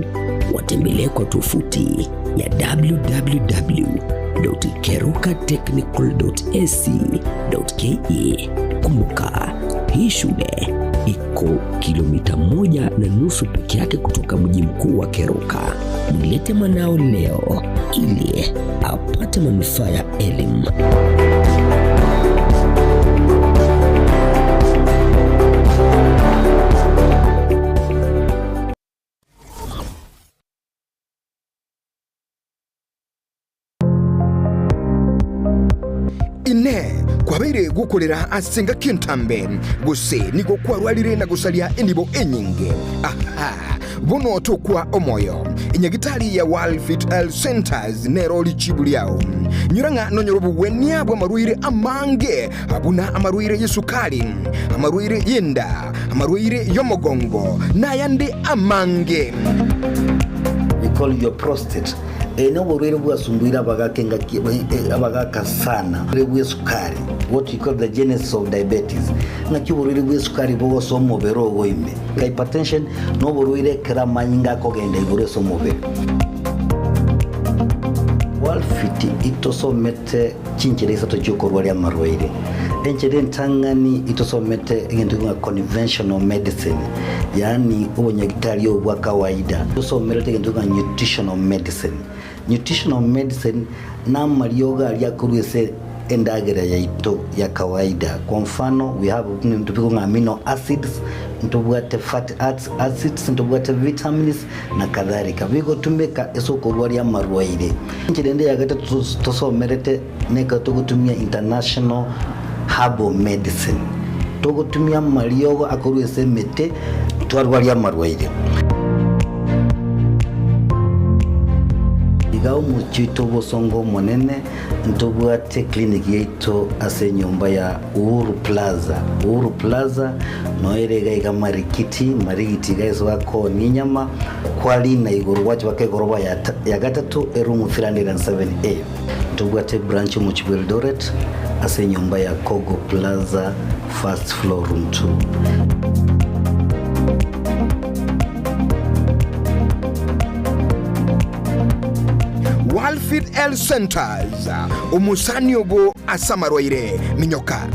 S12: watembelee kwa tovuti ya www.kerukatechnical.ac.ke. Kumbuka, hii shule iko kilomita 1.5 peke yake kutoka mji mkuu wa Keroka. Mlete mwanao leo ili apate manufaa ya elimu.
S14: Ine kwabeire gukorera asenga kintambe guse nigo kwarwarire na gusalia enibo enyinge bono tokwa omoyo inyagitali ya World Fit Health Centers nero lichibuliao nyuranga nonyorobu weniabwa maruire amange abuna amaruire yesukali amaruire yenda amaruire yomogongo na yande amange.
S24: We call your prostate. No borwere bwa sundwira abagaka sana bwe sukari what we call the genesis of diabetes. Na kiburiri bwe sukari bogo somo bero goime. Hypertension no buruire kera manyinga kogenda ibure somo be. Walfiti itosomete chinchereza tojokorwa ya marwaire. Enchede ntangani itosomete ngentunga conventional medicine. Yani ubonyagitari obwa kawaida. Itosomete ngentunga nutritional medicine. Nutritional medicine na marioga aliakuruese endagera ya ito ya kawaida. Kwa mfano we have ntubiko amino acids, ntubwate fatty acids, ntubwate vitamins na kadhalika. Bigo tumeka esokorwa ya marwaire. Nchirende ya gata tosomerete neka tugutumia international herbal medicine. Tugutumia marioga akuruese mete twarwa ya marwaire. Igao muchito bosongo monene ntobwate clinic yeito ase nyumba ya Uhuru Plaza. Uhuru Plaza noerega iga marigiti guys wako ninyama kwali na iguru wacho wake goroba ya gatatu room 307A. Ntobwate branch mu Eldoret ase nyumba ya Kogo Plaza first floor room 2.
S14: Walfit Health Centers umusani ogo asamarwaire minyoka.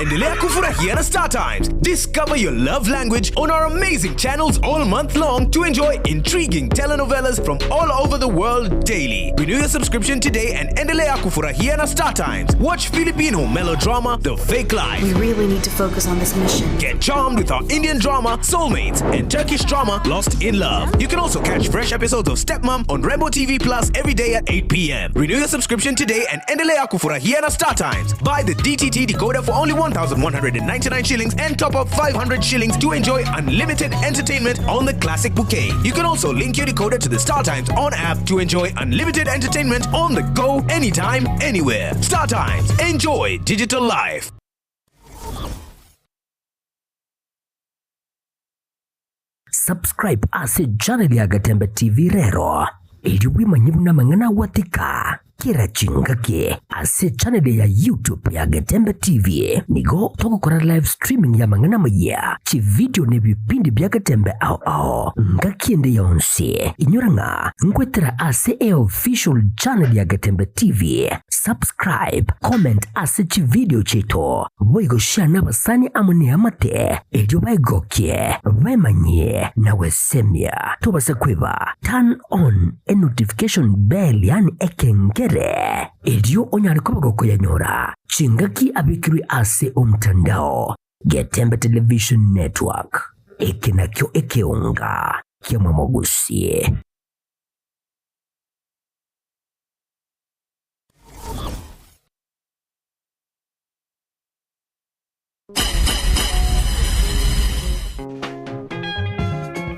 S16: Endelea kufurahia na Star Times. Discover your love language on our amazing channels all month long to enjoy intriguing telenovelas from all over the world daily. Renew your subscription today and endelea kufurahia na Star Times. Watch Filipino melodrama The Fake Life.
S17: We really need to focus on this mission.
S16: Get charmed with our Indian drama Soulmates and Turkish drama Lost in Love. You can also catch fresh episodes of Stepmom on Rainbow TV Plus every day at 8 p.m. Renew your subscription today and endelea kufurahia na Star Times. Buy the DTT decoder for only 1,199 shillings and top up 500 shillings to enjoy unlimited entertainment on the classic bouquet. You can also link your decoder to the Star Times On app to enjoy unlimited entertainment on the go anytime, anywhere. Star Times. Enjoy digital life.
S12: Subscribe ase channel ya Gatembe TV rero. Ili wimanyibu na mangana watika. Kira chingake ase channel ya YouTube ya Gatembe TV nigo toko kora live streaming ya mangana maya chi video ne bipindi bya Gatembe ao ngakiende yonse inyoranga ngwetera ase official channel ya Gatembe TV. Subscribe, comment ase chi video chito boigo share na basani amone amate ejo baigokie bemanye na wesemia tobase kweba turn on a notification bell yani ekengere Edio onyariko bagoko yanyora chingaki abikiri ase omtandao Gatembe Television Network ekinakyo ekeunga kiamwa mogusie.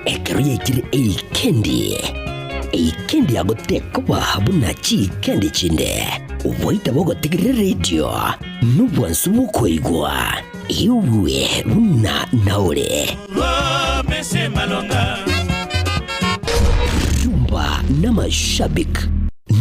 S12: Ekiri kendi agoteko habuna chi kendi chinde uvoita bogo tigire radio nubwansu bukoigwa iwe una naure mese malonga Dumba na mashabik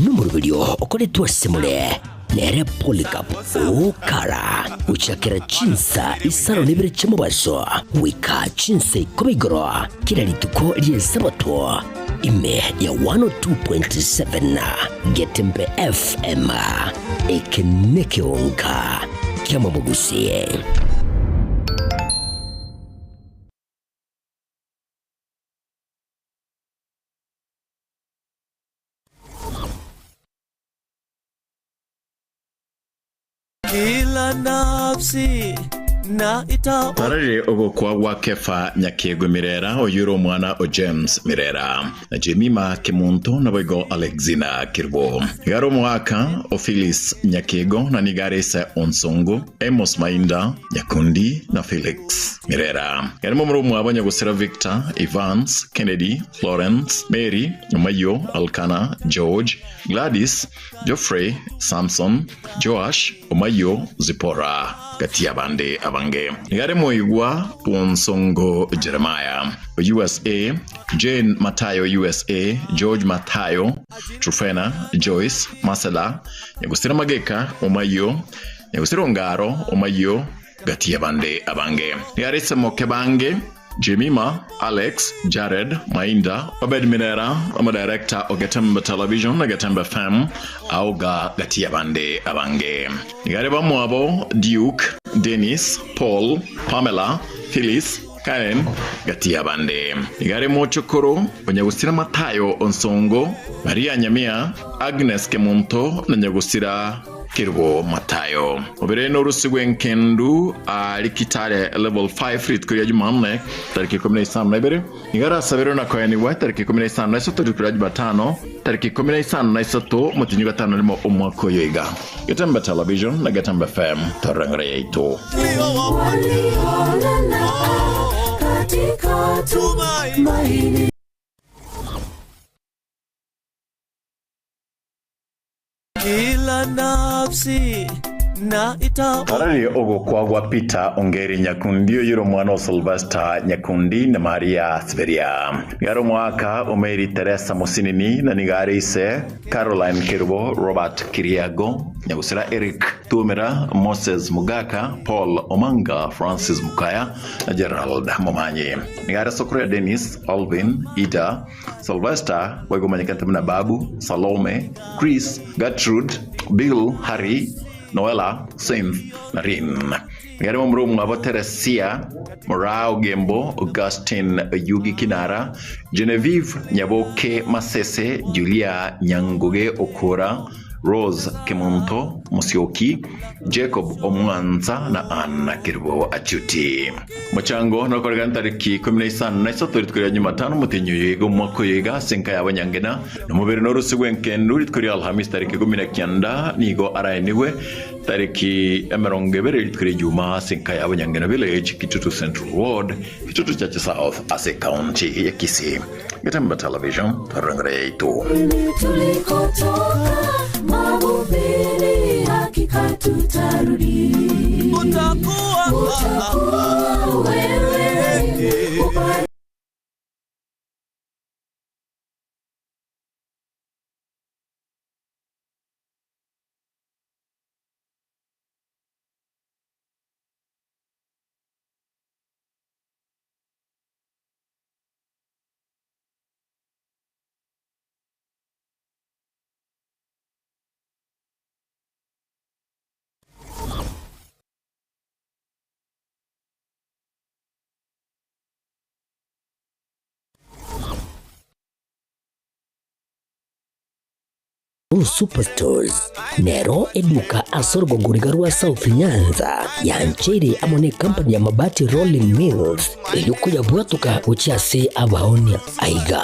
S12: numero video okoletwa semule nere Polycarp ukara uchakira chinsa isaro nibire chemubaso wika chinsa ikomigoro kila lituko liye sabato ime ya 102.7 Gatembe FM ekeneke onka kiama mugusie.
S18: Kila nafsi na ita
S19: Tarare ogokwa gwa Kefa Nyakiego Mirera oyuro mwana o James Mirera na Jemima Kimunto na boigo Alexina Kirbo Garo mwaka o Phyllis Nyakiego na Nigaresa Onsongo Emos Mainda Nyakundi na Felix Mirera Garo mumuru mwabanya gusera Victor Evans Kennedy Florence Mary Mayo Alcana George Gladys Geoffrey Samson Joash Omayo Zipora Katia Bande Abange Gare Moigwa Ponsongo Jeremiah USA Jane Matayo USA, George Matayo, Trufena, Joyce, Masela, Nyagusira Mageka, Omayo, Nyagusira Ngaro, Omayo, Gatia Bande Abange. Yarisa Mokebange, Jemima, Alex, Jared, Mainda, Obed Minera, Oma Director of Gatemba Television, Gatemba FM, Auga Gatia Bande Abange. Nigareba Mwabo, Duke, Dennis, Paul, Pamela, Phyllis, Karen, Gatia Bande. Igare Mochokoro, Onyagusira Matayo Onsongo, Maria Nyamia, Agnes Kemonto, Nyagusira Kirbo Matayo. Obereno Rusigwen Kendu, Likitare level 5 rit Korea Jumanne, Tariki Community Sam Libere. Igara Saverona Koyani White, Tariki Community Sam Nesoto, Raj Batano, Tariki Community Sam Nesoto, Motinugatano Omo Koyega. Gatemba Television, Gatemba FM, Torangreito.
S18: Kila nafsi na ita
S19: Arali ogo kwa Peter Ongeri Nyakundi yiro mwana Sylvester Nyakundi na Maria Sveria. Garo mwaka Omeri Teresa Mosinini na nigarise Caroline Kirbo, Robert Kiriago, Nyagusira Eric Tumera, Moses Mugaka, Paul Omanga, Francis Mukaya na Gerald Momanyi. Nigare Sokrea Dennis, Alvin, Ida, Sylvester, Wegomanyikatamna Babu, Salome, Chris, Gertrude, Bill, Harry, Noela, Saint, Narin. Ngari mumrumu ngabo Teresia, Morao Gembo, Augustine Yugi Kinara, Genevieve Nyaboke Masese, Julia Nyanguge Okora, Rose Kemonto Musioki, Jacob Omwanza na Anna Kirbo Achuti. Mochango na korgan tariki 19 na sotori tukuria Jumatano mutinyu yego mwako yega senka ya wanyangena na mubiri noru sigwen kendu tukuria Alhamis tariki 19 nigo arainiwe tariki emerongebere tukuria Juma senka ya wanyangena village Kitutu Central Ward Kitutu Chacha South Ase County ya Kisii. Gatemba Television Torangreito. Mahubiri hakika tutarudi. Utakuwa wewe.
S12: Superstores Nero eduka asorgo ngurigarua South Nyanza ya Nchiri amone company ya mabati Rolling Mills yukuya bwatuka uchiase abaonia aiga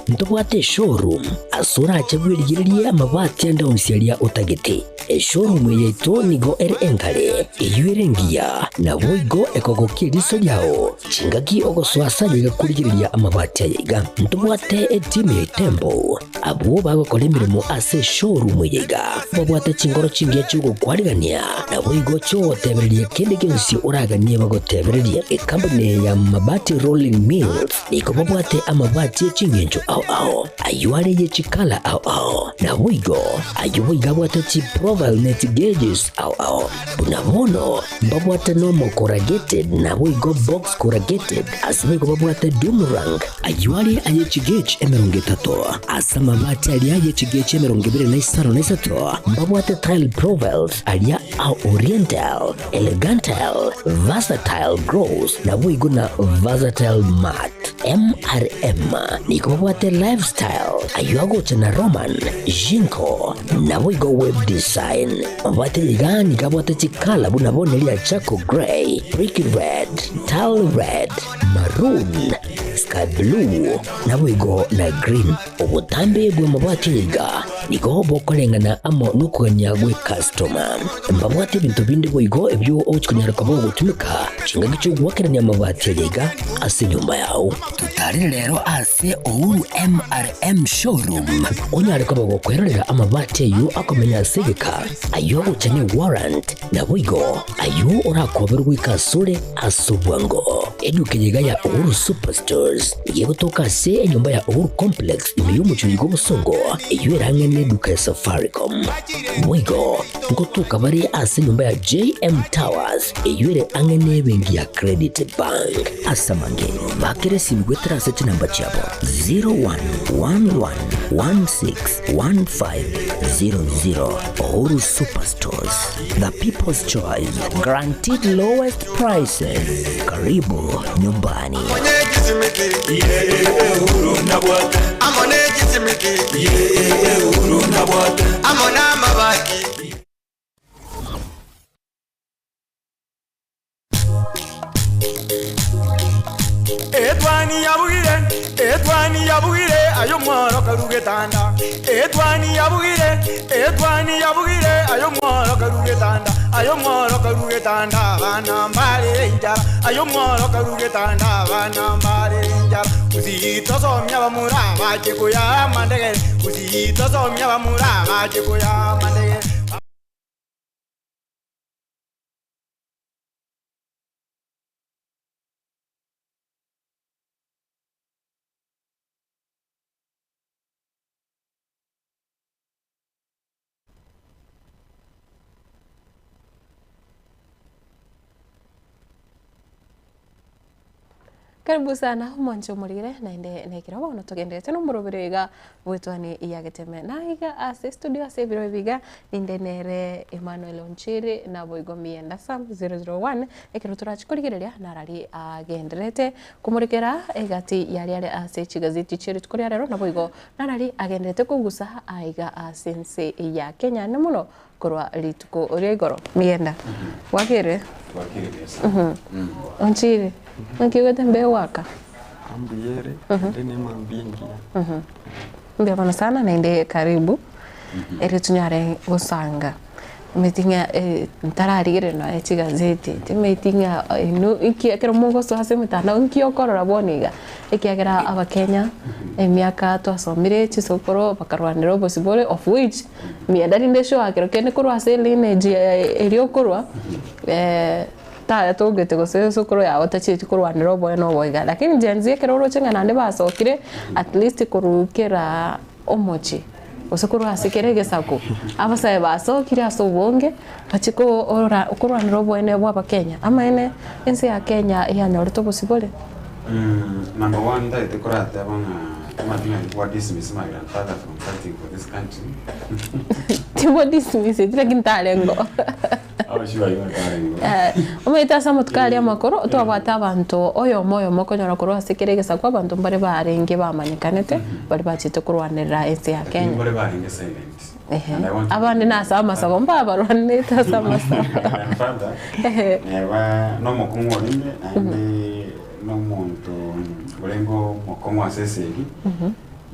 S12: ntobwate showroom asura achabwirigirie amabati anda onsialia utagete showroom yeto nigo enkale yuirengia na boigo ekogokiriso yao chingaki ogoswasa yigakurigiriria amabati aiga ntobwate team tembo abo bagokolemirimo ase showroom yiga babwate chingoro chingia chugo kwarigania na boigo cho tebereria kende kensi uraganie bagotebereria company ya mabati Rolling Mills niko babwate amabati chingenjo au ayuare ye chikala au na boigo ayuiga bwate chi profile net gauges au bunabono babwate normal corrugated na boigo box corrugated asimigo babwate Dumarang ayuare aye chigage emerongetato asama mabati aliaye chigage emerongibire na isaro na isato babwate tile profiles alia au oriental elegantal versatile grows na boigo na versatile mat MRM niko babwate lifestyle ayuago tena Roman Jinko na boigo web design babwate yigani kabwate chikala bunabone lia chako gray brick red tile red maroon sky blue na boigo na green obutambe bwe mabwate yiga nigo bokolengana amo nukugania gwe customer mbabwate bintu bindi boigo ebyo ochikunyara kabo gutumika chinga gicho gwakerania amabati yega ase nyumba yao tutari rero ase Uhuru MRM showroom onyare kabo gukwerera amabati yu akomenya segeka ayo uchane warrant na boigo ayo urakoberwa ikasure asubwango edukejega ya Uhuru Superstores yego toka se nyumba ya Uhuru Complex imiyo muchigo busongo iyo erangene duka ya Safaricom boigo ngotuka bari ase nyumba ya JM Towers iyo ere angene bengi ya Credit Bank asamange bakere simgwe trase namba chabo 0111161500 Uhuru Superstores, the people's choice, guaranteed lowest prices. Karibu nyumbani.
S3: Etwani yabugire ayo mwaro karugetanda etwani yabugire ayo mwaro karugetanda bana mbare njara ayo mwaro karugetanda bana mbare njara uzito somya bamura baje kuya mandege uzito somya bamura baje kuya mandege
S1: Karibu sana mwancho murire naende nekira bono tugendete no murobirega bwitwani iyageteme naiga ase studio ase biro biga nindenere Emmanuel Onchiri na boigo mienda sam 001 ekiro turachikurigereria narari agenderete kumurikira egati yari ase chigazeti chiri tukuria rero na boigo narari agenderete kugusa aiga asense ya Kenya ne muno korwa lituko oregoro mienda wakire
S13: pesa
S1: Onchiri Nkiwe tembe waka
S13: ambiyere ndene mambingi
S1: mbia bana sana naende karibu eri tunyare gusanga metinga ntararigire no echigazeti metinga no ikiro mongo so hase mutana nkiyokorora boniga ikiagera abakenya emyaka twasomire chisokoro bakarwanira obosibore of which miendari ndesho akiro kene kurwa ase lineage eriokorwa ta tugete gose sukuru ya otachi kurwanira boye no boiga lakini jenzi keroro chenga nande basokire at least kurukira omochi osukuru asikere sako abasaye basokire asobonge pachiko kurwanira boye ne bwa Kenya ama ene ensi ya Kenya yanyorito busibole
S13: number 1 that kurata bana what dismiss my grandfather from fighting for this country
S1: tibo dismiss lakini talengo umeita sa mutukali amakoro twabata abantu oyo moyo mokonyora kurwa asekerege kwa abantu mbare barenge bamanyikanete bari bachite kurwanira ensi ya Kenya
S13: mbare barenge silent
S1: abandi nasa amasabo mbaba rwaneta samasa
S13: no mokungorinde ane no muntu urengo mokongo asesegi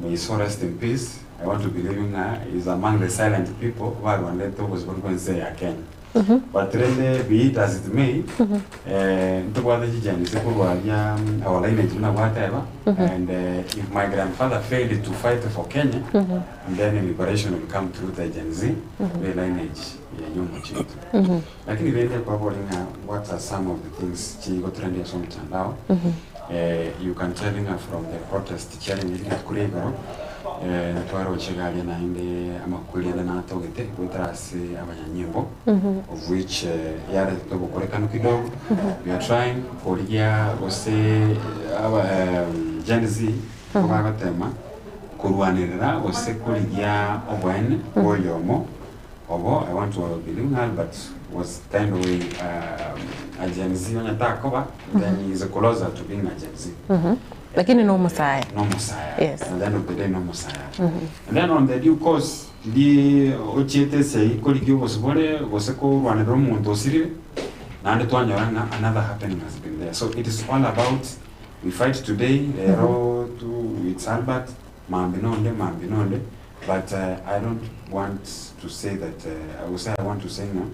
S13: may so rest in peace. I want to believe is among the silent people who are going to say again. But really, be it as it may, our lineage whatever. And if my grandfather failed to fight for Kenya, then liberation will come through the Gen Z, the lineage. Lakini really, what are some of the things she got trendy on now? You can tell from the protest challenge Kurego. Twaro chigali na inde amakulia na togete kutrasi abanyanyimbo of which yare tobokorekano kidogo we are trying kulia ose Gen Z kwa tema kurwanirira ose kulia obwene oyomo obo I want to believe her but was kind of a Gen Z onyatakoba then is closer to being a Gen Z.
S1: Lakini no Messiah.
S13: No Messiah.
S1: Yes.
S13: At the end of the day, no Messiah. And then on the due course, the Ochete say, Kolikio was body, was a co one of them, Montosiri, and another happening has been there. So it is all about we fight today, the road to it's Albert, Mambinonde, But I don't want to say that, I will say I want to say no.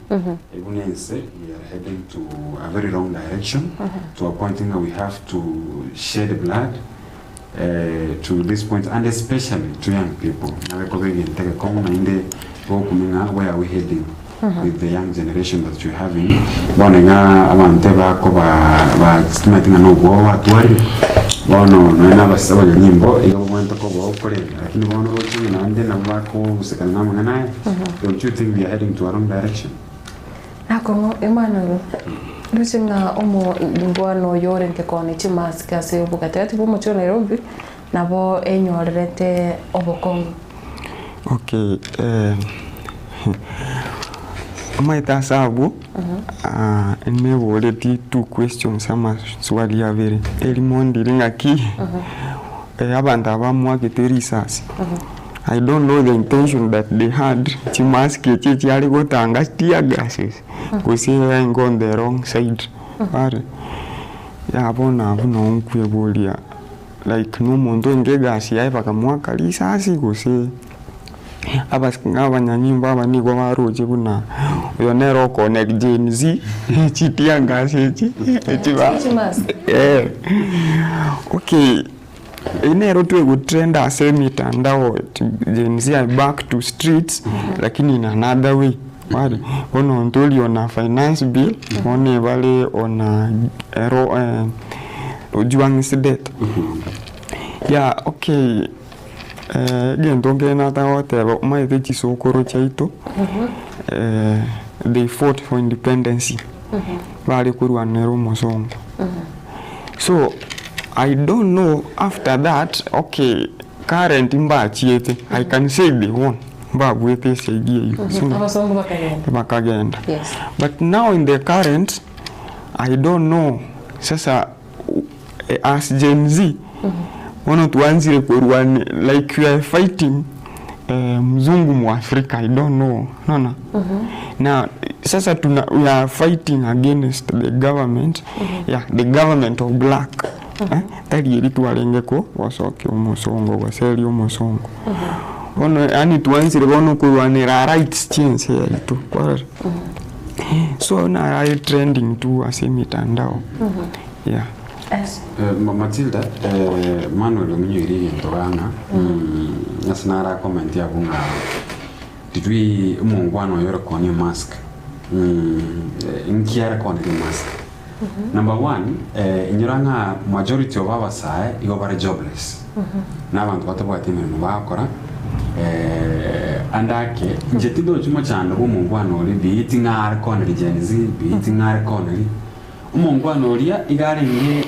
S13: Even we are heading to a very wrong direction, to a point where we have to shed blood to this point, and especially to young people. Where are we heading with the young generation that you're having? Don't you think we are heading to a wrong direction?
S1: Emmanuel, lusinga omo ngwano yore nke koni chimaska se obukatati bo mucho Nairobi nabo enyorete obokongo.
S2: Okay, maita sabu me already 2 questions ama swali ya veri elimondi ringaki abantu abamwa kiterisasi. I don't know the intention that they had. Chimaski chichali gotanga tear gases. Kusiya on the wrong side. Pare. Ya abona nkwebulia. Like no muntu ngegasi yaye bakamwaka lisasi kusi. Abanyanyimba abanigwa baroje buna. Yonero connect Gen Z. Chitia gasi chi. Okay. Inero tu ego trend ase mitandao Gen Z are back to streets lakini in another way. Wale ono ntoli ona finance bill one vale ona Ojwang incident. Yeah, okay. Gentonge nata whatever maite chisokoro chaito. They fought for independence. Vale kurwanero mosongo. So I don't know after that, okay, current imbachiete, I can say they won. Babwete segie bakagenda.
S1: Yes.
S2: But now in the current, I don't know. Sasa as Gen Z, one tuanzire kurwani like we are fighting mzungu mu Africa, I don't know. No. Now sasa we are fighting against the government. Yeah, the government of black. Tali elitu walengeko wasoke umusongo waseli umusongo. Ono yani tuanzire bono kurwanira rights change ya itu kwa. So na I trending tu ase mitandao. Yeah.
S13: Matilda, Manuel Ominyiri Ntoranga, nasinara comment ya bunga. Did we mungwano yoro koni mask? Inkiara koni mask. Number 1, inyuranga majority of our side igo bare jobless. N'abantu batabwate imirimo bakora. Andake njetido chuma cyane bo mungwano uri biti ngare koni Gen Z, biti ngare koni. Umungwano uri igarenge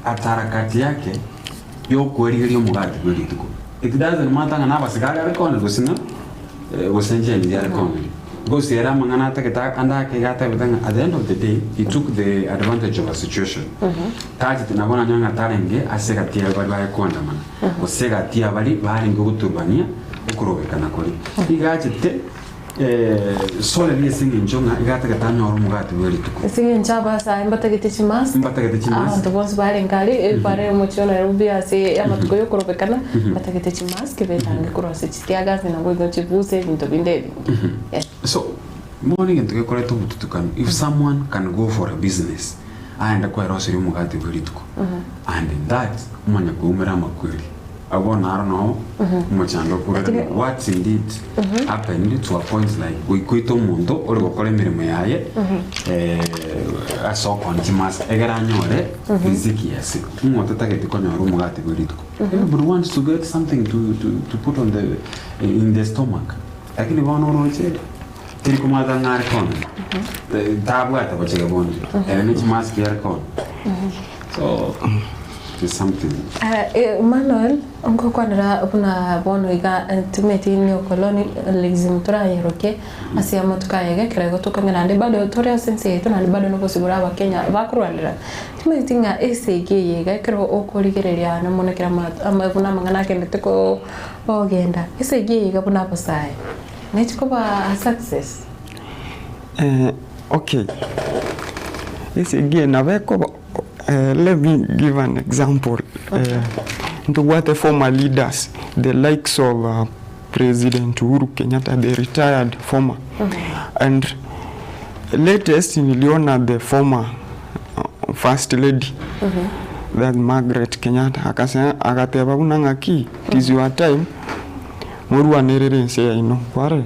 S13: atarakati yake yo kweri mugati buri tuko. It doesn't matter ngana basigara ari koni gusina gosenje ndi ari koni. Because at the end of the day, he took the advantage of a situation. Tati na bona nyanga talenge asega tia bali bakonda mana. Osega tia bali ngutubania ukurobeka nakori. Igachite sole ni singi njonga igata gatanya oro mugati bali tuko.
S1: Singi njaba sa mbatagete chimas. Abantu bonse bali ngari bare muchona rubia se amatuko yokurobekana mbatagete chimas kibetanga kurose chitiaga na ngo chibuse bintu bindeli.
S13: So, morning and if someone can go for a business and acquire also mugati verituko, and in that, umanya kumera makweli. I don't know what indeed happened to a point like we quito mundo or gokore mirimo yaye aso kontimas egaranyore fiziki yase umuntu tagete konyora umugati verituko. Everybody wants to get something to put on in the stomach. Lakini bano roche tiri kumada ngare kon tabu ata bachega bondi ni chimask yar kon. So there's something
S1: Manuel onko kwanira buna bono iga intimate ni koloni legizim tura yeroke asia matuka yege krego tukangana ndi bado toria sense to na bado no kusigura ba Kenya bakurwanira timetinga esege yega kro okorigereria na monekera ama buna mangana kende ko ogenda esege yega buna posai a success.
S2: Okay. This again, let me give an example. into what the former leaders, the likes of President Uhuru Kenyatta, the retired former. And latest niliona the former first lady, that Margaret Kenyatta, akateba unangaki, it is your time, Murua nerere say, you know, ware.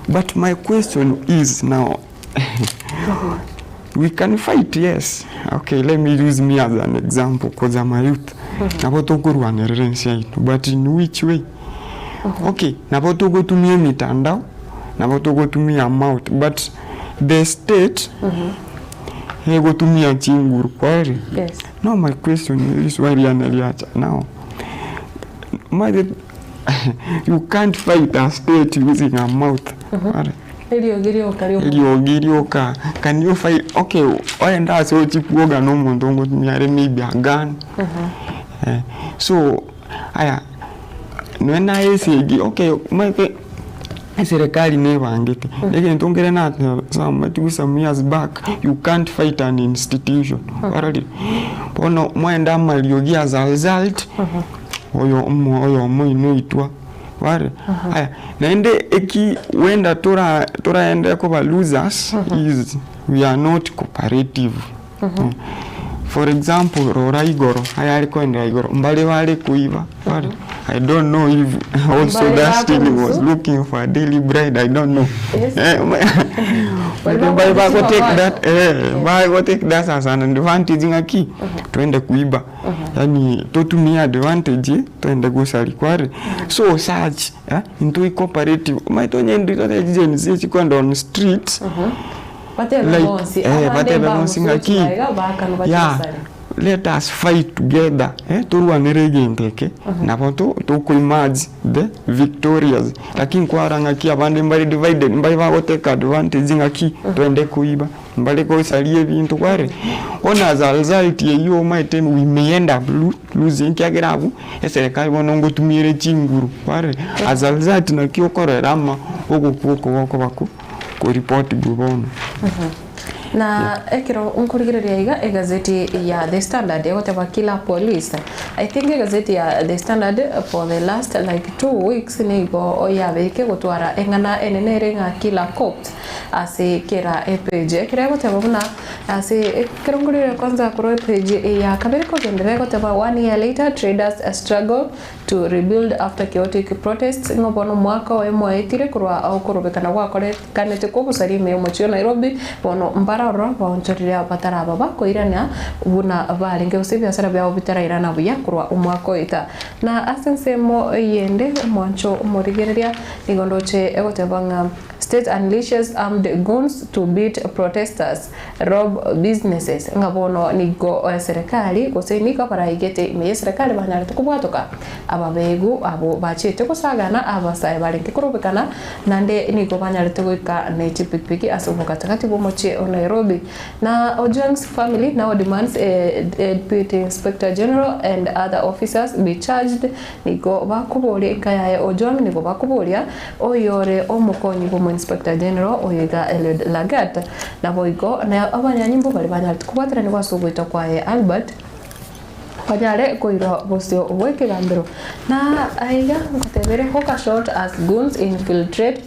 S2: But my question is now, we can fight, yes. Okay, let me use me as an example, because I'm a youth. But in which way? Okay, napotogo tumie mitandao, napotogo tumia mouth, but the state go tumia chinguru kwari.
S1: Yes.
S2: Now my question is why now. You can't fight a state using a mouth. Can you fight? Okay, and that's what you program no mondongo maybe a gun. So when I say okay, my serikali never angeke. Again, don't get not some years back. You can't fight an institution. Pono mwenda maliogi as a result. Oyo inoitwa. Ware. Na ende eki wenda tora ende kwa losers is we are not cooperative. For example, Roraigoro, ayariko ende Igoro, mbale wale kuiva. I don't know if also that still was looking for a daily bread. I don't know. Yes. But I go take that as an advantage ngaki twende kuiba. Yani totumia advantage twende gusali kware. So such into cooperative. My tonye ndito the agency chikwenda on streets. Let us fight together. The victorious. Lakini kwa rangaki abande mbali divided mbali ba take advantage ngaki twende kuiba mbali ko salie bintu kware. On as a result you might we may end up losing kyageravu eserikali bonongo tumire chinguru kware. As a result na kyokorera ma okuko baku ko report gubono.
S1: Na ekiro unkurigireria iga egazeti ya The Standard yagoteba kila police. I think egazeti ya The Standard for the last like 2 weeks nigo oyabeke gutwara engana enenere nga kila court ase kera page kira goteba buna ase kirongurire kwanza kuro page ya kabere ko gendere goteba 1 year later traders struggle to rebuild after chaotic protests ngobono mwaka wa etire kurwa au kurobekana gwa kore kanete ko busari me mochio Nairobi bono mbara ro bonchoria batara baba ko irania buna balenge usibya sara bya obitara irana buya kurwa umwako ita na asensemo yende mwancho morigereria igondoche egotebanga state unleashes armed guns to beat protesters, rob businesses. Ngabono nigo serikali kusenika para igete me serikali banyare tukubwatoka ababegu abo bachete kusagana abasai balenke kurubikana nande nigo banyare tukwika ne chipikpiki asubuka takati bomoche Nairobi na Ojwang's family now demands a deputy inspector general and other officers be charged. Nigo bakuboli kaya Ojwang nigo bakubolia oyore omukonyi bomo inspector general oyiga Eliud Lagat na boigo na abanyanyimbo bali banyare tukubatira ni wasubita kwa Albert Pajare koiro bosio uweke gambero na aiga ngotebere hoka short as guns infiltrate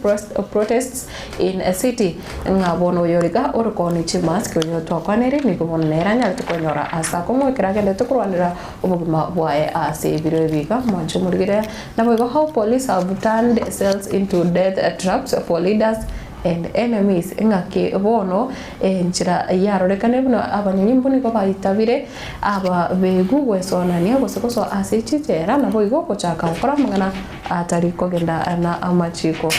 S1: protests in a city ngabono yoriga orukoni chimas kyo tokwanere ni kubono neranya tukonyora asa komo kiragende tukurwanira ubuguma bwae ase biro biga mwancho murigire na boigo how police have turned cells into death traps for leaders and enemies ngake bono njira yarorekane buno abanyimbo niko bayitabire aba begu gwesonania gosekoso asichitera na boigo kochaka ukora mangana atari kogenda na amachiko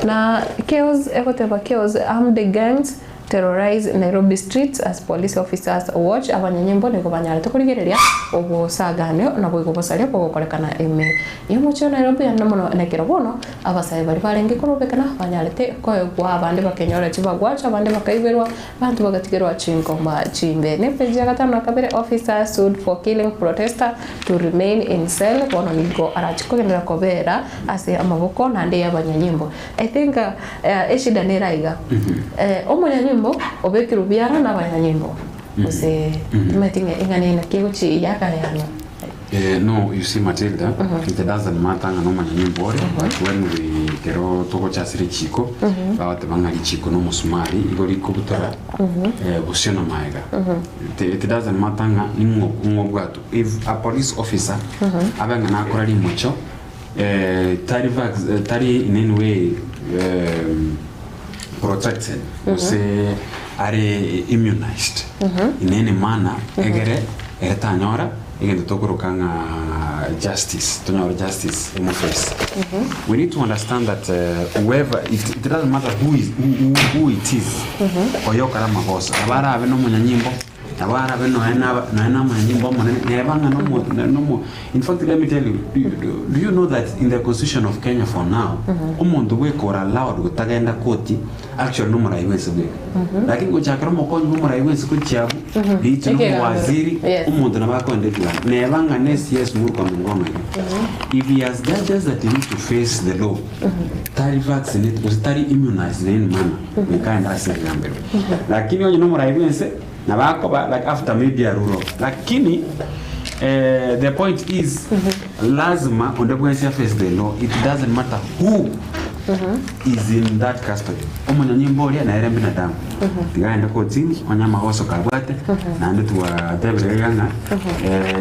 S1: na chaos egoteba chaos armed gangs terrorize Nairobi streets as police officers watch abanyimbo niko banyare tukurigereria obo sagane na boigo bosaria bokorekana eme yomucho Nairobi anamono nekero bono abasai bari barenge kurubekana banyarete koyo kwa abandi bakenyora chibagwacha abandi bakaiberwa bantu bagatigerwa chinko ma chimbe ne peja gatano akabere officer sued for killing protester to remain in cell bono nigo arachiko gendera kobera ase amaboko nande yabanyimbo. I think eshida neraiga omonyanyimbo obekiru biara na banyanyimbo ose metinga ingane na kiguchi yakayano
S13: No, you see, Matilda, it doesn't matter no manyanyimbo but when we kero toko chasiri chiko, bawate bangari chiko no musumari, igori kubutora, busiona maega. It doesn't matter ngo bwato. If a police officer abanga nakora limucho, tari in any way protected, say are immunized in any manner, egere eretanyora. Again, the justice, justice in the face. We need to understand that whoever, it doesn't matter who it is, or your karama boss. Abara have no manyimbo. Abara have no manyimbo. No more. In fact, let me tell you, do you know that in the Constitution of Kenya for now, umuntu weko are allowed gutagenda koti actual number iwezi bwe. Lakini kuchakara moko number iwezi kuchiabu, bicho no waziri, umuntu nabako ndetula. Nebanga next years muri kwa mngoma. If he has judges that he need to face the law, tari vaccinate, because tari immunized in manner, we can't ask them. Lakini onye number iwezi nabako like after media rule. Lakini the point is, lazima ondebwensi face the law. It doesn't matter who is in that custody. Omonyanyimbo ya na erembe na damu. Tigaenda kotini, onyama hoso kabwate, na ndio tuwatebele yanga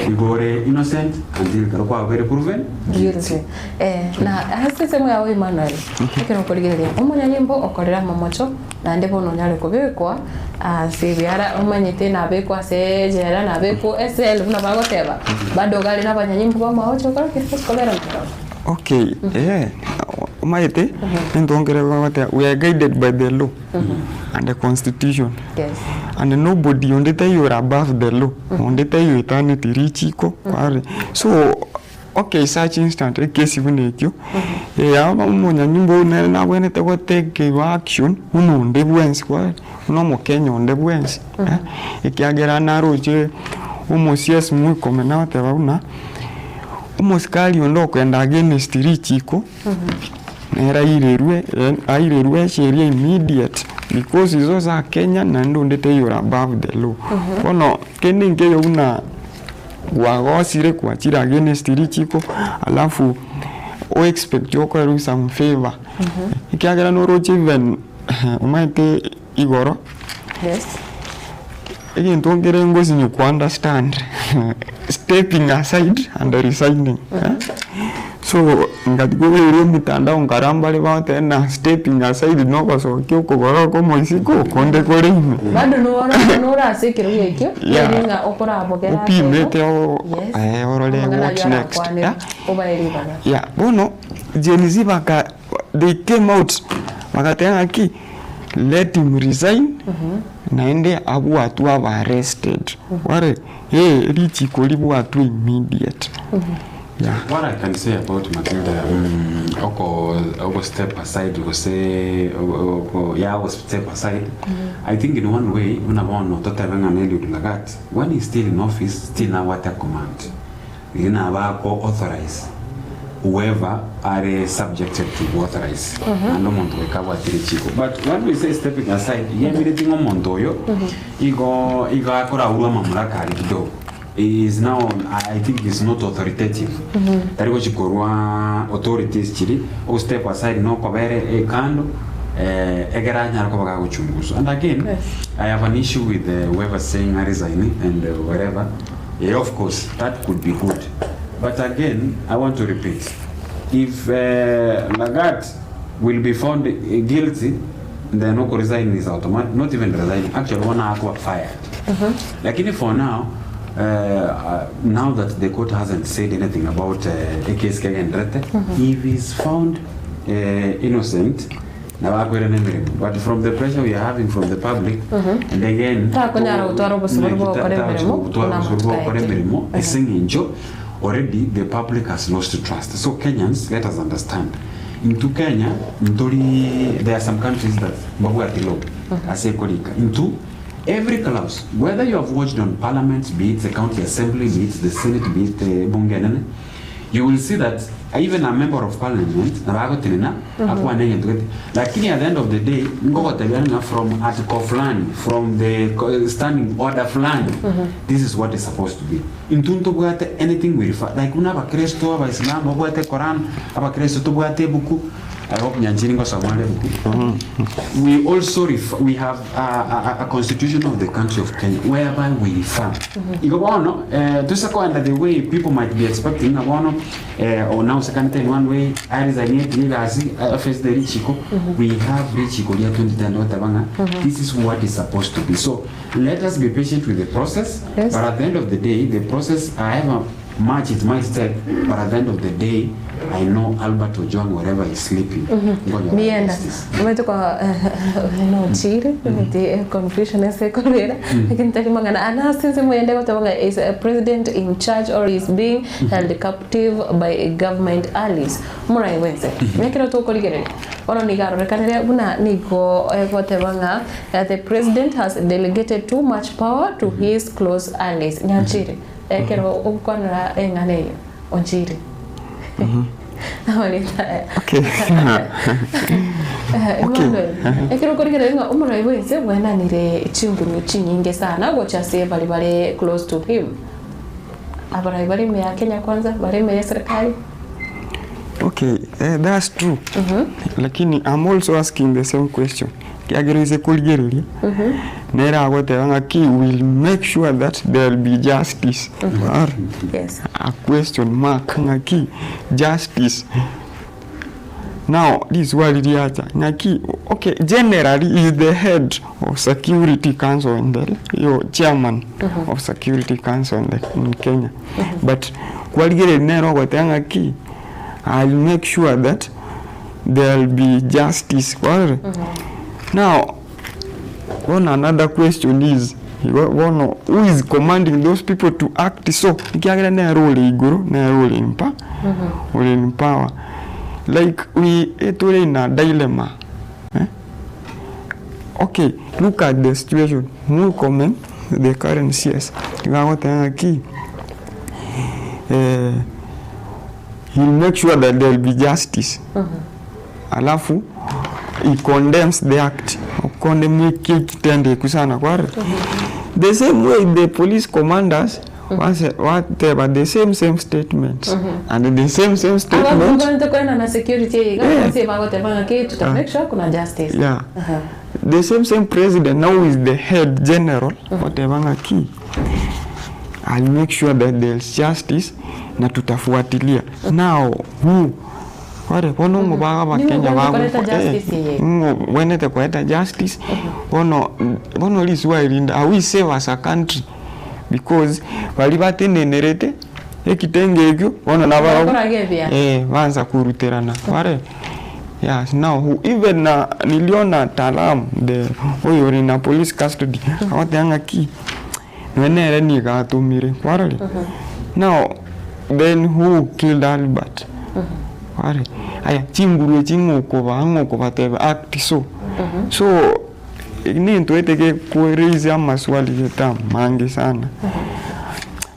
S13: igore innocent until karokwa very proven
S1: guilty. Na hasi semo ya Emmanuel. Kero koligeria. Omonyanyimbo okorera mamocho na ndipo nonyale kubikwa asibiara omanyite na bekwa se jera na beko SL una bagoteba. Bado gali na banyanyimbo ba maocho kora kifus kolera mtaro.
S2: Okay, Umayete, we are guided by the law and the constitution.
S1: Yes.
S2: And nobody on the day you are above the law. On the day you eternity richiko. So, okay, such instant, a case even at you. Nyimbo na when te take action, on the wens, no more Kenya on the wens. Ikiagera na roje, almost yes, muy comena te vauna. Umuskali ondoko enda against richiko. Era irerue sheria immediate because izo za Kenya na ndo ndete you are above the law. Kono kende nke una wagosire kuachira against richiko alafu o expect yoko eru some favor. Ikiagera no roche even umaite igoro.
S1: Yes.
S2: Again tongere ngozi ni ku understand stepping aside and resigning. So ngatiko ile mitandao ngarambale baute na stepping aside no koso kyuko goroko moisiko konde kore
S1: bado no ora sekero yekyo yenga okora abogera
S2: upimete orole what next yeah bono Gen-Z baka they came out bakatenga ki let him resign naende abu watu aba arrested ware richiko libu watu immediate.
S13: Yeah. What I can say about Matilda, Oko step aside, you say, Oko step aside. I think in one way, when he's still in office, still now what a command. You know, authorize whoever are subjected to authorize. And no one to recover the but when we say stepping aside, everything on Montoyo, Igo Akora Urama Murakari is now, I think, is not authoritative. Authorities chili or step aside no kobere kando egeranya kobaga uchunguzo. And again, I have an issue with whoever saying I resign and whatever. Yeah, of course, that could be good. But again, I want to repeat: if Lagarde will be found guilty, then no resign is automatic. Not even resign. Actually, one hour fired. Like if for now. Now that the court hasn't said anything about a case if he's found innocent, but from the pressure we are having from the public, and again, already the public has lost trust. So Kenyans, let us understand. Into Kenya, there are some countries that into every clause, whether you have watched on parliament, be it the county assembly, be it the senate, be it Bungenene, you will see that even a member of parliament, lakini at the end of the day, from article fulani, from the standing order fulani, this is what is supposed to be. intunto bwate anything we refer like una bakristo abaislam bwate Quran abakristo to bwate buku I hope nyanjini ngo somale buku. We also we have a constitution of the country of Kenya whereby we refer igobono tusako under the way people might be expecting abono or now second in one way arizaniet nigazi face the richiko we have richiko ya 2010 tabanga this is what is supposed to be. So let us be patient with the process, but at the end of the day the process however much it might take, but at the end of the day I know Albert Ojwang wherever he's sleeping.
S1: Mienda umetoka chiri the confusion is correct lakini talimangana ana since muende kutabanga is a president in charge or is being held captive by a government allies murai wense mekero to koligere ono nigaro rekanere buna niko kutabanga the president has delegated too much power to his close allies nyachiri kero ukwana engane onchiri.
S2: Okay.
S1: Emmanuel, ekero korigere nga umurai wense wena nire chingunu chinyinge sana gocha se bali close to him. Abarai bali me ya Kenya kwanza, bali me ya serikali.
S2: Okay, that's true. Lakini I'm also asking the same question. Kiagerize kuligereri. Nera agote wanga ki will make sure that there will be justice.
S1: Yes.
S2: A question mark ngaki justice. Now this what it is. Ngaki okay, generally is the head of Security Council and the chairman of Security Council in Kenya. But kuligereri nera agote wanga ki I'll make sure that there will be justice. Now, another question is, who is commanding those people to act so? Ikiagira na role iguru, na role in power. Like we etore in a dilemma. Okay, look at the situation. Who comment the current CS? He'll make sure that there will be justice. Alafu he condemns the act. Condemn kitende kusana kware. The same way the police commanders whatever the same statements and the same statements.
S1: Na security to make sure kuna justice.
S2: Yeah. The same president now is the head general whatever key. I'll make sure that there's justice na tutafuatilia. Now who wale kono mubaga bakenya bago when they kweta justice ono liswa ilinda we save as a country because bali batenenerete ekitenge ekyo ono nabaro banza kuruterana wale. Yes, now even niliona talam the oyo na police custody awatanga ki wenere ni gatumire wale. Now then who killed Albert? Wale aya chinguru chingo ba tebe act so ni ntueteke kueleza maswali yeta mangi sana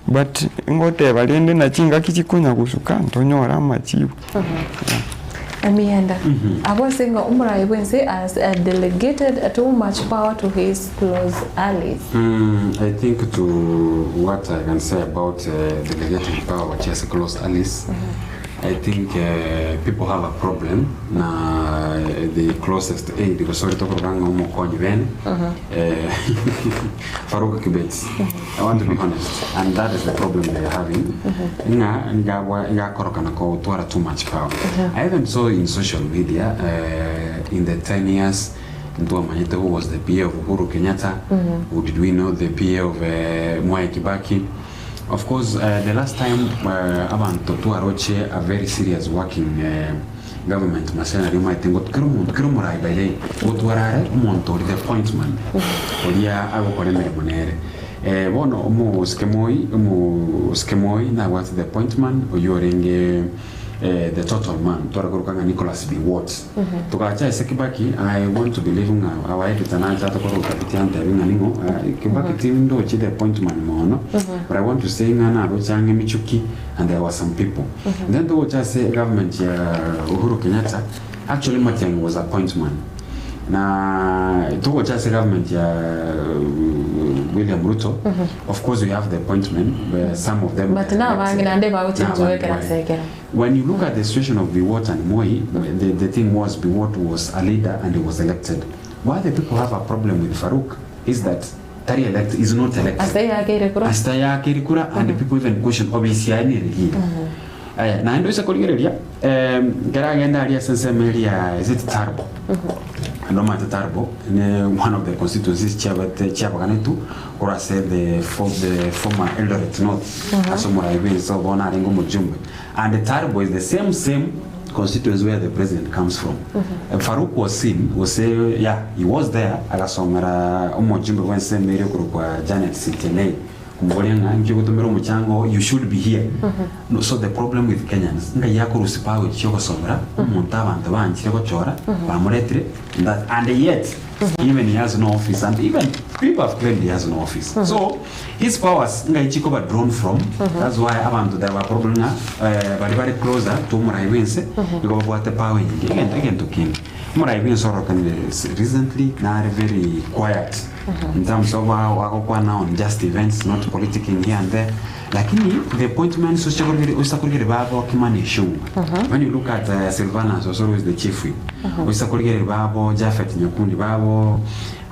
S2: but ngote balende na chinga kichikunya kusuka ntonyora machibu.
S1: Amienda abasenga umurai wense as delegated too much power to his close allies.
S13: I think to what I can say about delegating power to his close allies, I think people have a problem na the closest aid because sorry to kuranga umukonyi ben Faruka Kibet. I want to be honest, and that is the problem they are having. Nga koroka na ko twara too much power. I even saw in social media in the 10 years Ntua Manyete, who was the PA of Uhuru Kenyatta, who did we know the PA of Mwai Kibaki. Of course, the last time Abantu Tuaroche, a very serious working government machinery, might think what Kirumurai by day, what were Monto, the appointment, Olia, I will call him Monere. Bono, Mo Skemoi, now what's the appointment, or you're in the total man, Toragurkanga Nicholas B. Watts. Tokacha Sekibaki, I want to believe in our editor, Captain Terringo, Kibaki team do the appointment mono, but I want to say Nana, Rochang Michuki, and there were some people. Then the just say government Uhuru Kenyatta, actually Matiang was appointment. Na to just government William Ruto. Of course, we have the appointment where some of them.
S1: But now,
S13: when you look at the situation of Biwott and Moi, the thing was Biwott was a leader and he was elected. Why the people have a problem with Farouk is that Tari elect is not elected. Astaya Kirikura, and the people even question obviously. Na ndo isa kuligereria gara genda aria sense meria is it Tarbo ndo mata Tarbo ne one of the constituencies Chiabaganetu or I said the former Eldoret North Asomora Ibe so bona rengo mujumbe and the Tarbo is the same constituency where the president comes from. Farouk was seen, was say yeah, he was there agasomera umujumbe when same meria kwa Janet Sitene. You should be here. So the problem with Kenyans, and yet even he has no office, and even people have claimed he has no office. So his powers are drawn from. That's why there were problems. Very closer to Muraiwense, because what the power again to kill. Muraiwense recently now very quiet. In terms of now just events, not politicking here and there. Lakini the appointments usakurigere babo kimani show. When you look at Silvana, so always the chief whip. Usakurigere babo, Jafet Nyakundi babo,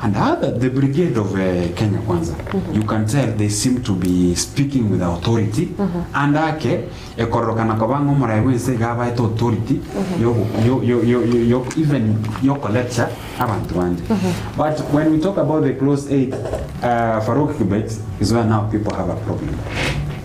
S13: and other the brigade of Kenya Kwanza. You can tell they seem to be speaking with authority. And ake ekorokana kabango Muraiwense gaba ito authority. Yo even yo lecture abantu bandi. But when we talk about the close aid, Farouk Kibet is where now people have a problem.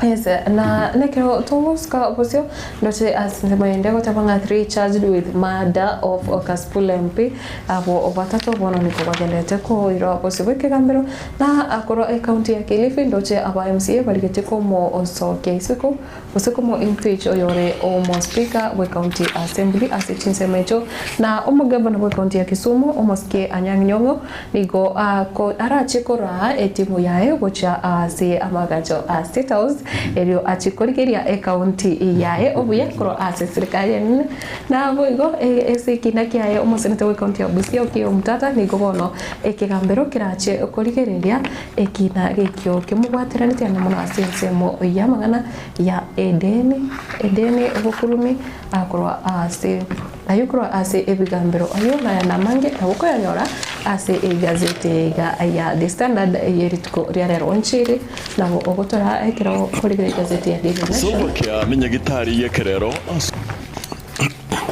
S1: Yes, na nekero tomuska opposio ndote asinzemaende kutapanga 3 charged with murder of Kasipul MP abo obatatu bono niko bagendete ko iro opposio kigambiro na akoro county ya Kilifi ndote aba MCA baligete ko mo osoke isiko usiko mo impeach oyore o mo speaker we county assembly asichinsemecho na omugabana we county ya Kisumu omoske Anyang' Nyong'o nigo ko arachikora etimu yae gocha ase amagacho State House elio achikorigeria county yae obuya koro ase serikali na boigo esekina kiaye omosenete we county ya Busia okio mutata nigo bono ekigambero kirache okorigereria ekina gekyo kimugwatiranite na muno asensemo yamagana ya Edeni obukurumi akoro ase ayukro ase ebigambero ayo na namange aboko yanyora ase egazete ya The Standard yeritko riarero onchiri nabo ogotora ekero kuri gazete ya Daily Nation.
S19: So kia minya gitari yekerero.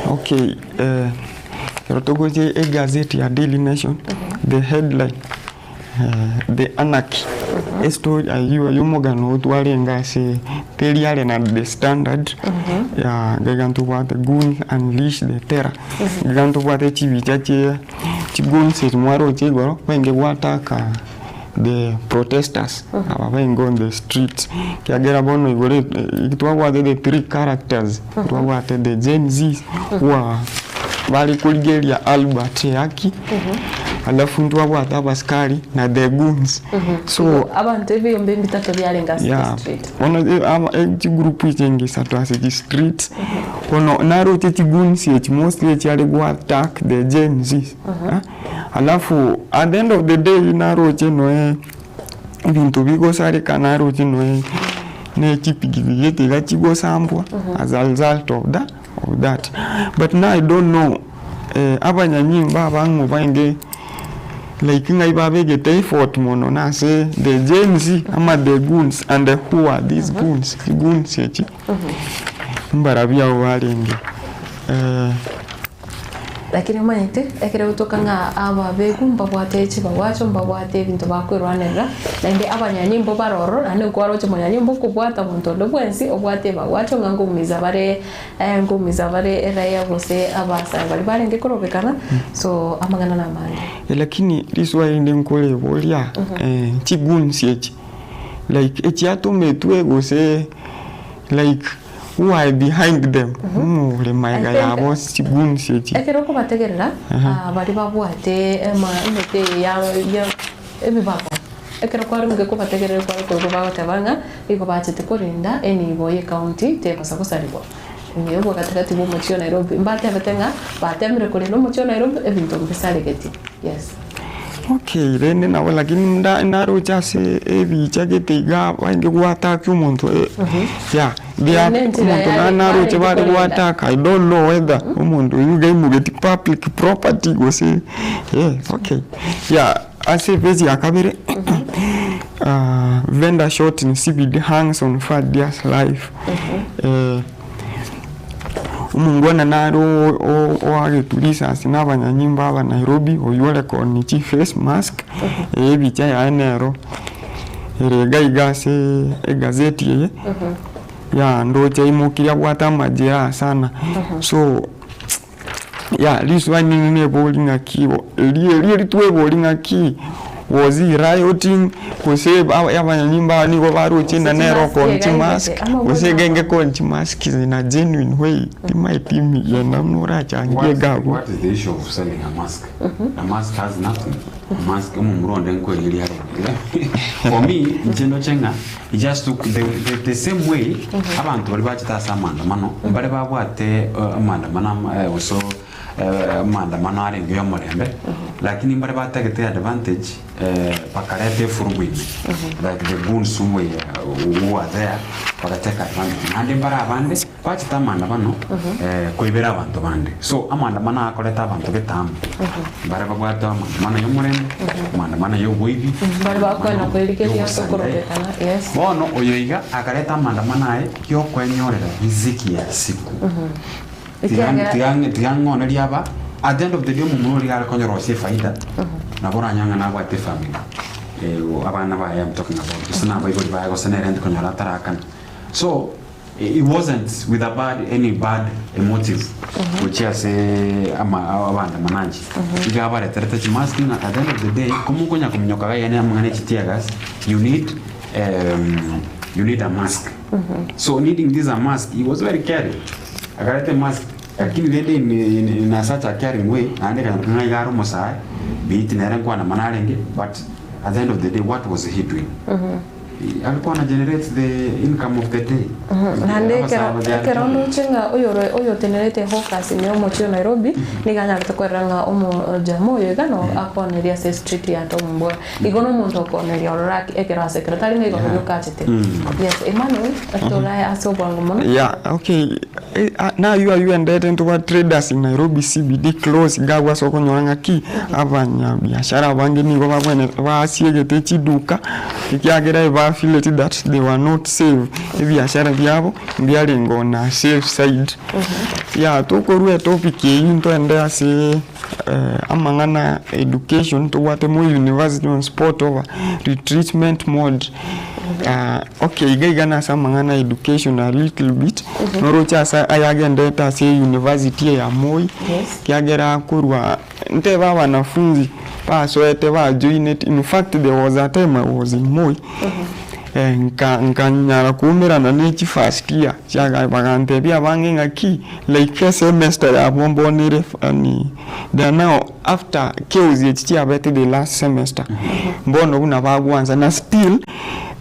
S2: Okay, rotogoje egazete ya Daily Nation. The headline the anarchy. Story ayumogano twarenga se teriale na The Standard ya gagantu wate gun unleash the terror gagantu wate chivichache chigun se mwaro chigoro wenge wataka the protesters ababengo on the streets kiagera bono igore itwa wate the 3 characters itwa wate the Gen Z wa bali kuligeria Albert Yaki alafu ntwa bwata abaskari na the goons so
S1: abantu ebiyombe bitatu byalenga street
S2: ono eti group ichengi sato ase street ono naro teti goons each mostly chali go attack the Gen Z alafu at the end of the day naro cheno ibintu bigo sare kanaro cheno ne chipigigete gachigo sambwa as a result of that but now I don't know abanyanyimba bangu bange like ngai babege effort mono na say the Gen Z ama the goons and who are these goons echi mbarabia walenge
S1: lakini manyite ekere utokanga aba begumba bwate chiba wacho mbabwate bintu bakwirwanera nende abanyanyimbo baroro ane kwaro cyo manyanyimbo kubwata muntu ndo bwensi obwate bawacho ngangumiza bare eraya bose abasa bari barenge korobekana so amagana na mali
S2: lakini liswa inde nkole bolia chigunsi echi like echi atometwe gose like who are behind them le maiga yabo chigunsi echi
S1: ekero ko bategerera bari babwate imete ya ebibako ekero kwari muge ko bategerera ko batabanga iko bachete korinda eni boye county te pasakosaribo niyo katikati bo mochio Nairobi mbate batenga batemre korinda mochio Nairobi ebintu bisale geti yes
S2: Okay, rende nawe lakini ndaro chase ebicha getiga wange gwataka umuntu yeah dia umuntu naro chebari gwataka. I don't know whether umuntu yuge mugeti public property go say okay yeah ase bezi akabere vendor shot in CBD hangs on Fadia's life. Umungwana naro oagetulisa sinabanyanyimba aba Nairobi oyole konichi face mask ebicha ya enero erega igase egazeti ye ya ndoche imukiria gwata majira sana so ya liswa nini bolinga kibo eli tuwe bolinga ki was he rioting kuseba abanyanyimba niko baruchinda nero konchi mask kusegenge konchi mask in a genuine way imaitimi yanamura changie gago.
S13: What is the issue of selling a mask? A mask has nothing. A mask umumronde nko ili haro. For me njendo chenga it just took the same way abantu bali bachita samanda mano bali babwate amandamano also amandamano ari ngiyo murembe lakini bali bategete advantage pakarete furugwini like the goons who are there bakateka advantage andi bara abande bachita amandamano kuibera abantu bande so amandamano akoleta abantu betamu bali babwate amandamano yo murembe amandamano yo bwibi
S1: bali bakwana kwelikeria sokorobekana yes
S13: bono oyoiga akareta amandamano aye yo kwenyorera riziki ya siku tiang liaba at the end of the day mumuri ala konyoro se faida na bora nyanga na wate family abana ba I am talking about sana ba ibodi ba go sana rent konyora tarakan so it wasn't with any bad emotive which is abana mananji iga bare terete masking at the end of the day komu konya kumnyoka ga yana mangane chitiagas you need a mask so needing this a mask he was very caring agarete mask lakini lende in such a caring way ande kana ngaro mosai bit nere kwa na manalenge but at the end of the day what was he doing alikuwa na generate the income of the day
S1: nande kera ndo chenga oyo generate hawkers ni omo Nairobi ni ganya gutakoranga omo jamo yegano akoneria se street ya tombo igono muntu akoneria oraki ekera secretary ngigo yokachete yes Emmanuel atola asobwango mono
S2: yeah okay now you are into what traders in Nairobi CBD close gagwa soko nyoranga ki abanya biashara bange ni baba bwene basiegete chiduka ikiagera ba feel that they were not safe biashara byabo byali ngona safe side yeah tokorwe topic yinto ende ase amangana education to what mo university on sport over retreatment mode okay igana samangana education a little bit norocha sa ayagenda ta se university ya Moi kiagera kurwa nteba wanafunzi pasoete ba join it in fact there was a time I was in Moi nkanyara kumera na nechi first year chaga bagante bia bange ngaki like first semester ya bombonere ani they are now after chaos yechi abete the last semester mbono una bagwanza na still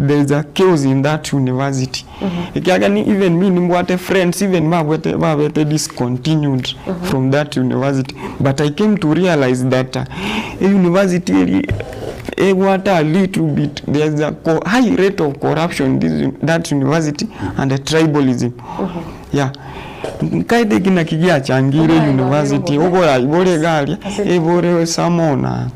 S2: there is a chaos in that university ikiaga ni even me nimwate friends even babete discontinued from that university but I came to realize that a university what a little bit there's a high rate of corruption in that university and the tribalism yeah kaide kina kigia changire university ogora ibore galia ibore samona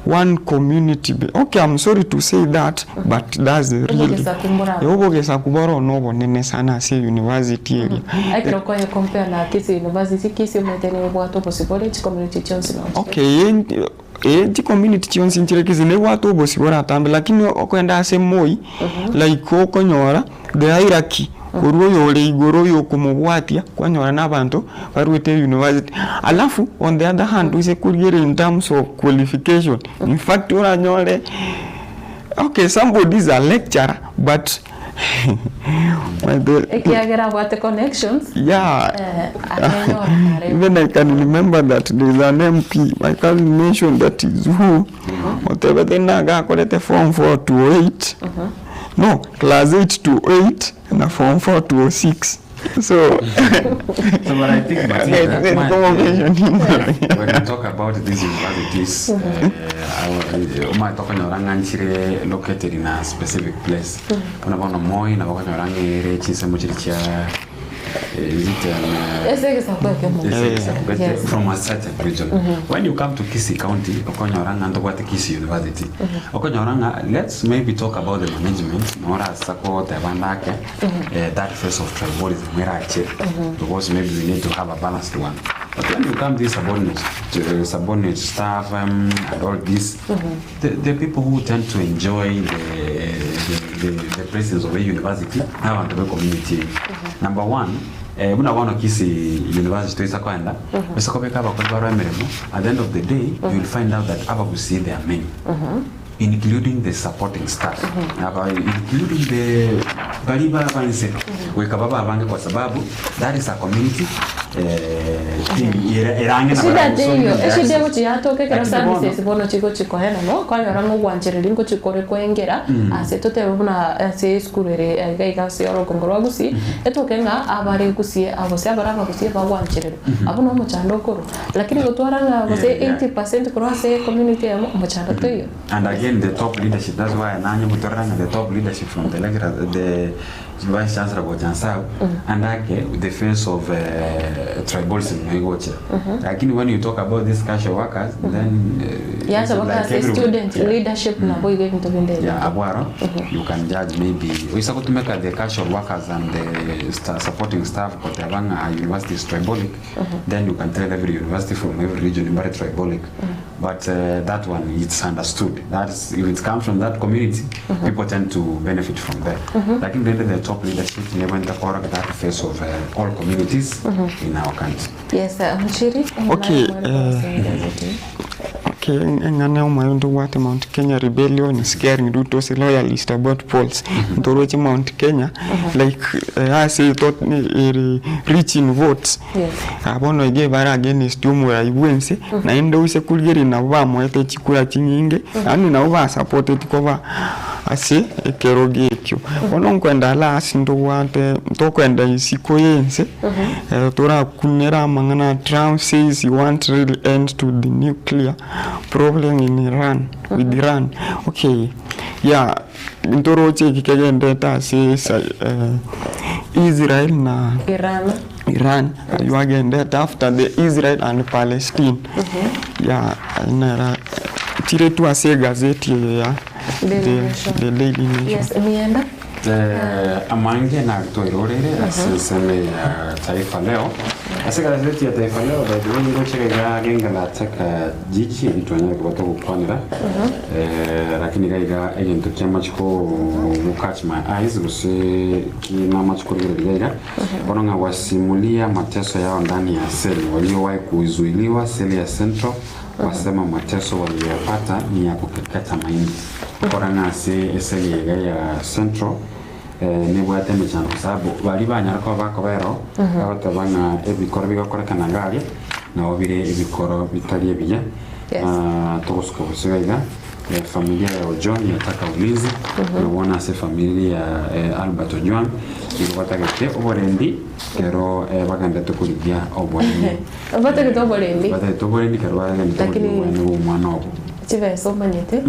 S2: one community okay I'm sorry to say that but that's the real obogesa kuboro nobo nene sana se university area
S1: aikiro kwa compare na kisi university kisi metene bwato possible community chance
S2: okay the community chionsi nchirekizi ne watu bosi bora tambe lakini okwenda ase Moi like okonyora the hierarchy kuruo yole igoro yokumubwatia kwanyora nabantu barwete university alafu on the other hand we secure in terms of qualification in fact oranyore okay somebody is a lecturer but
S1: ekiagera what connections
S2: yeah even I can remember that there is an MP my cousin mentioned that is who whatever they naga kolete form 4 to 8 no class 8 to 8 na form 4 to 6 So
S13: but I think when you talk about these universities, umatoka nyoranga nchire located in a specific place. Unaona Moi na wako nyoranga ere chinse muchiricha is it from a certain region. When you come to Kisii County, Okonyoranga and what Kisii University. Okonyoranga, let's maybe talk about the management. Nora support the bandake that face of tribalism because maybe we need to have a balanced one. But when you come to subordinate staff and all this, the people who tend to enjoy the presence of a university now and the community. Number one, when I want to Kisii University is a kind of at the end of the day, you will find out that Abagusi there are many. Including the supporting staff, including the Baliba Banse, Wekababa Bange kwa sababu, that is a community
S1: Eshide wuchi yatoke kera services bono chiko hena no kwa yorango gwanchire lingo chikore kwengera ase tote buna ase school ere gaiga se oro kongoro gusi etoke nga abare gusi abose abara gusi ba gwanchire abuno mo chando koro lakini gotwaranga bose 80% koro ase community ya mo chando toyo.
S13: And again the top leadership, that's why nanyo mutoranga the top leadership from the Vice Chancellor Bojansao and the face of tribalism. Lakini when you talk about these casual workers, then
S1: yes, like student leadership na boy going to be there.
S13: Abwaro, you can judge maybe we to make the casual workers and the supporting staff but a university is tribalic, then you can tell every university from every region is very tribalic. But that one it's understood. That's if it comes from that community, people tend to benefit from that. Like in the top leadership, never in the correct that face of all communities in our country.
S1: Yes, Mchiri.
S2: Okay, ngane umayundo wate Mount Kenya rebellion is scaring Ruto's loyalist about polls. Ndoroche Mount Kenya, like I say, thought reaching votes.
S1: Yes.
S2: Abono ige bara against yumu ya iwense, na endo use kulgeri na uwa mwete chikula chinyinge, anu na uwa supported kwa ase ekeroge ekyo. Ono nkwenda la asindo wate, mtokwenda isiko yense, tora kunera mangana Trump says he wants real end to the nuclear problem in Iran, with Iran. Okay, yeah, Ntoroche kikagenda says Israel na Iran, you again that after the Israel and Palestine. Yeah, na tire tu ase gazeti ya the Daily Nation.
S1: Yes, mienda
S13: Amange na toirorere aseme Taifa Leo. Ase gazeti ya Taifa Leo by the way ngochega genga la taka jichi itwanya kwa to kupanira. Lakini gaiga agent chama chiko catch my eyes gusi kina machiko gaiga. Bonanga wasimulia mateso yao ndani ya seli waliowahi kuzuiliwa seli ya Central. Wasema mateso waliyopata ni ya kukeketa mahindi. Korana se seli ya Central nebwate mechano sababu bali banyarako bakobero abatabana ebikoro bigakorekana ngari na obire ebikoro bitari ebiya tosko busega familia ya Ojon yataka ulinzi na se familia ya Albert Ojon ibatagete oborendi kero baganda tukulibya obwani
S1: batagete oborendi
S13: kero baganda tukulibya mwana obo
S1: chive so manyete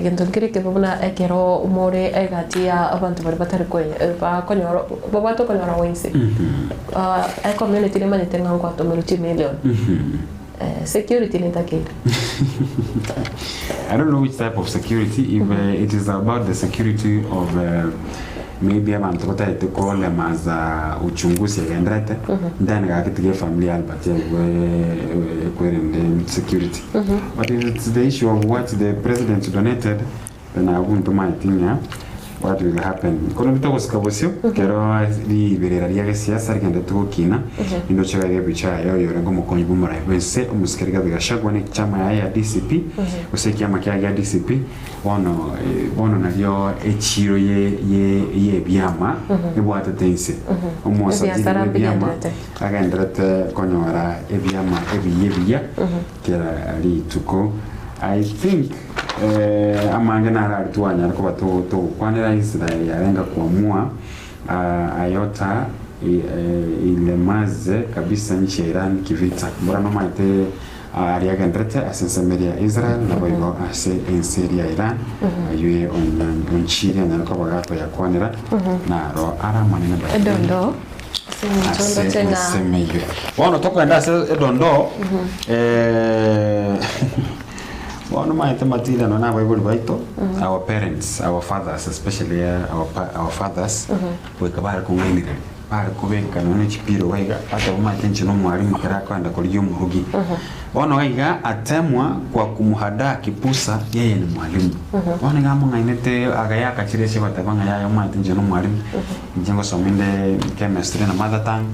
S1: gento kirike babuna ekero umore egatia abantu bari batari ko ba konyoro babato konyoro wense a community le manyete ngwa to multi-million security in that case.
S13: I don't know which type of security. If it is about the security of maybe abantu kota call them as uchunguzi yaendete then gakitige family Albert the security. But if it's the issue of what the president donated, then I wouldn't mind what will happen. Kono bitoko sikabosyo kero di bereraria ya siasa rigenda tukina indo chega ya bicha yo rengo mukonyi bumara wese umusikiriga bigashagwa ne chama ya DCP useki ama ya DCP wono nalyo echiro ye byama ebwata tense omusa byama agendrete konyora ebyama ebiya kera ali tuko. I think amanga na rari tuwanya ariko bato kwanera Israel yarenga kuamua ayota ilemaze kabisa nchi ya Iran kivita. Mbona mama ite aliagendrete asensemeria Israel na boigo ase enseria Iran ayue on Syria na ko bagato ya kwanera na ro ara manene ba
S1: Dondo Sinchondo tena
S13: semeyo wana toka enda se dondo wana maite matira no na Bible baito our parents, our fathers, especially our fathers we kabara kungainira para kubeka no chipiro waiga hata uma tension no mwalimu karako anda kuliyo murugi wana waiga atemwa kwa kumhada kipusa yeye ni mwalimu wana ngamo ngainete agaya kachirese batabanga yayo uma tension no mwalimu njengo sominde chemistry na mother tongue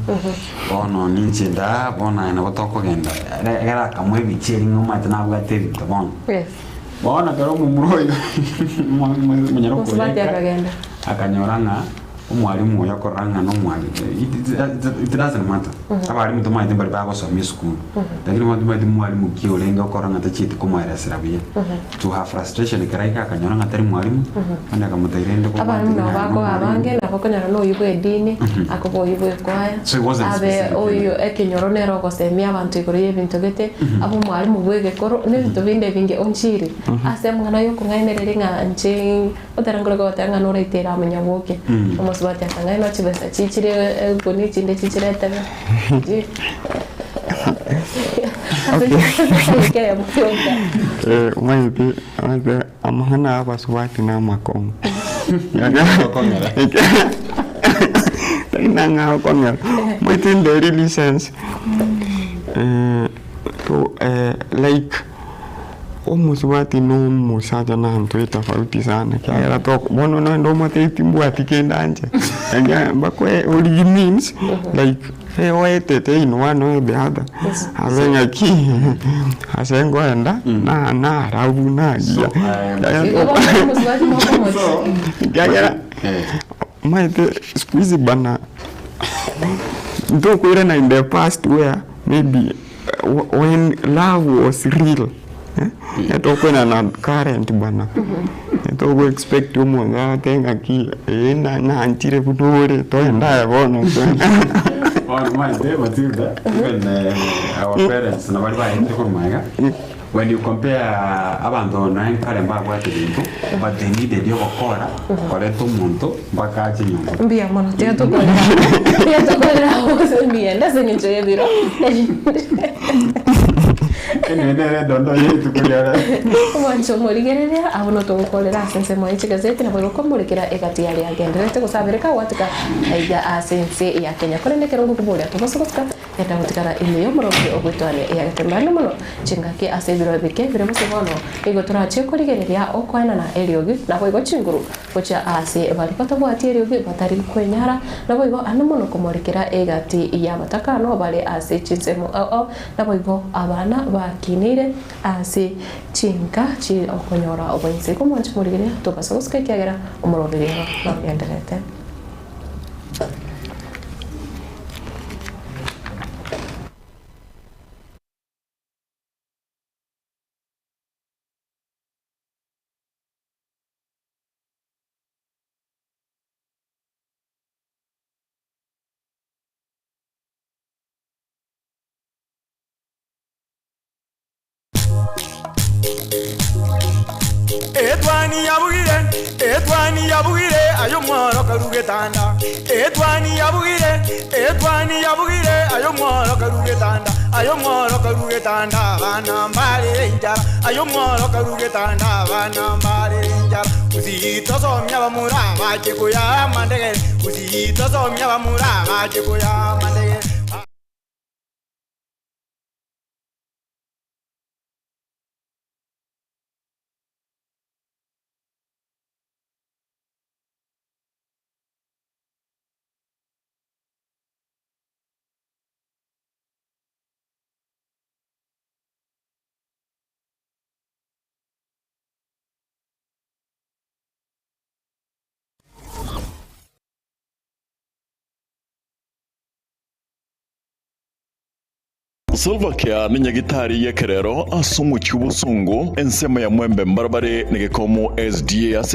S13: wana ninjenda wana na botoko genda era kamwe bicheri ngoma tana bwateri tabon
S1: yes
S13: wana karo mumuroyo munyaro ko akanyoranga umwalimu yakoranga no mwalimu it doesn't matter abarimu to maite bari bago so school lakini watu maite mwalimu kiolenga koranga tachiti kumara sirabia to have frustration karaika akanyoranga tari mwalimu anda kamutairende ko
S1: abarimu no bago abange na bakonyara no yibwe dini akobo yibwe kwaya abe oyo ekenyoro nero ko semia abantu ikoriye bintu gete abo mwalimu bwege koro ne bintu binde binge onchiri ase mwana yo kungainerere nga nche otarangolo ko tanga no reitera amanyaboke swati atanga ino chibesa chichire goni chinde chichire tabe
S2: maybe amahana abaswati na makongo tainanga konga within the really sense to like omuswati no musaja na nto tofauti sana kiara to bono no ndo mate timbwati kenda nje bakwe all it means like hey wait te in one or the other avenga ki asengo enda na rabu na ya maite squeeze bana ndo kwera na in the past where maybe when love was real yatoko na current bana yatoko expect umonga tenga ki na antire futore to enda bono
S13: my day Matilda even our parents na bali baende ko maiga when you compare abantu na enkare mbagwa tinto but they needed yo kokora kore to monto baka chinyongo
S1: mbia mono te to kora o mbia ndase nje biro
S13: enene dondo yetu kuliara
S1: mwancho murigerere abono to kolera sense mwanche gazeti na bwo komurikira egati yali agenderete kusabirika watika aiga asense ya Kenya korene kerongo kubolia to basokoska yata mutikara iliyo murongo ogwitwane ya tembano muno chingake asebiro bike bire musobono ego turache kurigereria okwana na eliogi na bwo chinguru kocha ase bali patabwati eliogi batari kwenyara na bwo ano muno kumurikira egati ya batakano bali ase chinsemo na bwo abana bakinire ase chinka chi okonyora obense komanche murigeria to basokoska kiagera umurobiriro na yenderete
S3: Etwani yabugire ayo mworo karugetanda Etwani yabugire ayo mworo karugetanda bana mbale njara ayo mworo karugetanda bana mbale njara uzito somya bamuraba chikuya mandege uzito somya bamuraba chikuya mandege
S19: Salva Kiir ni nyagitari yekerero asumu chubusungu ensema ya mwembe mbarbare nigekomo SDA ase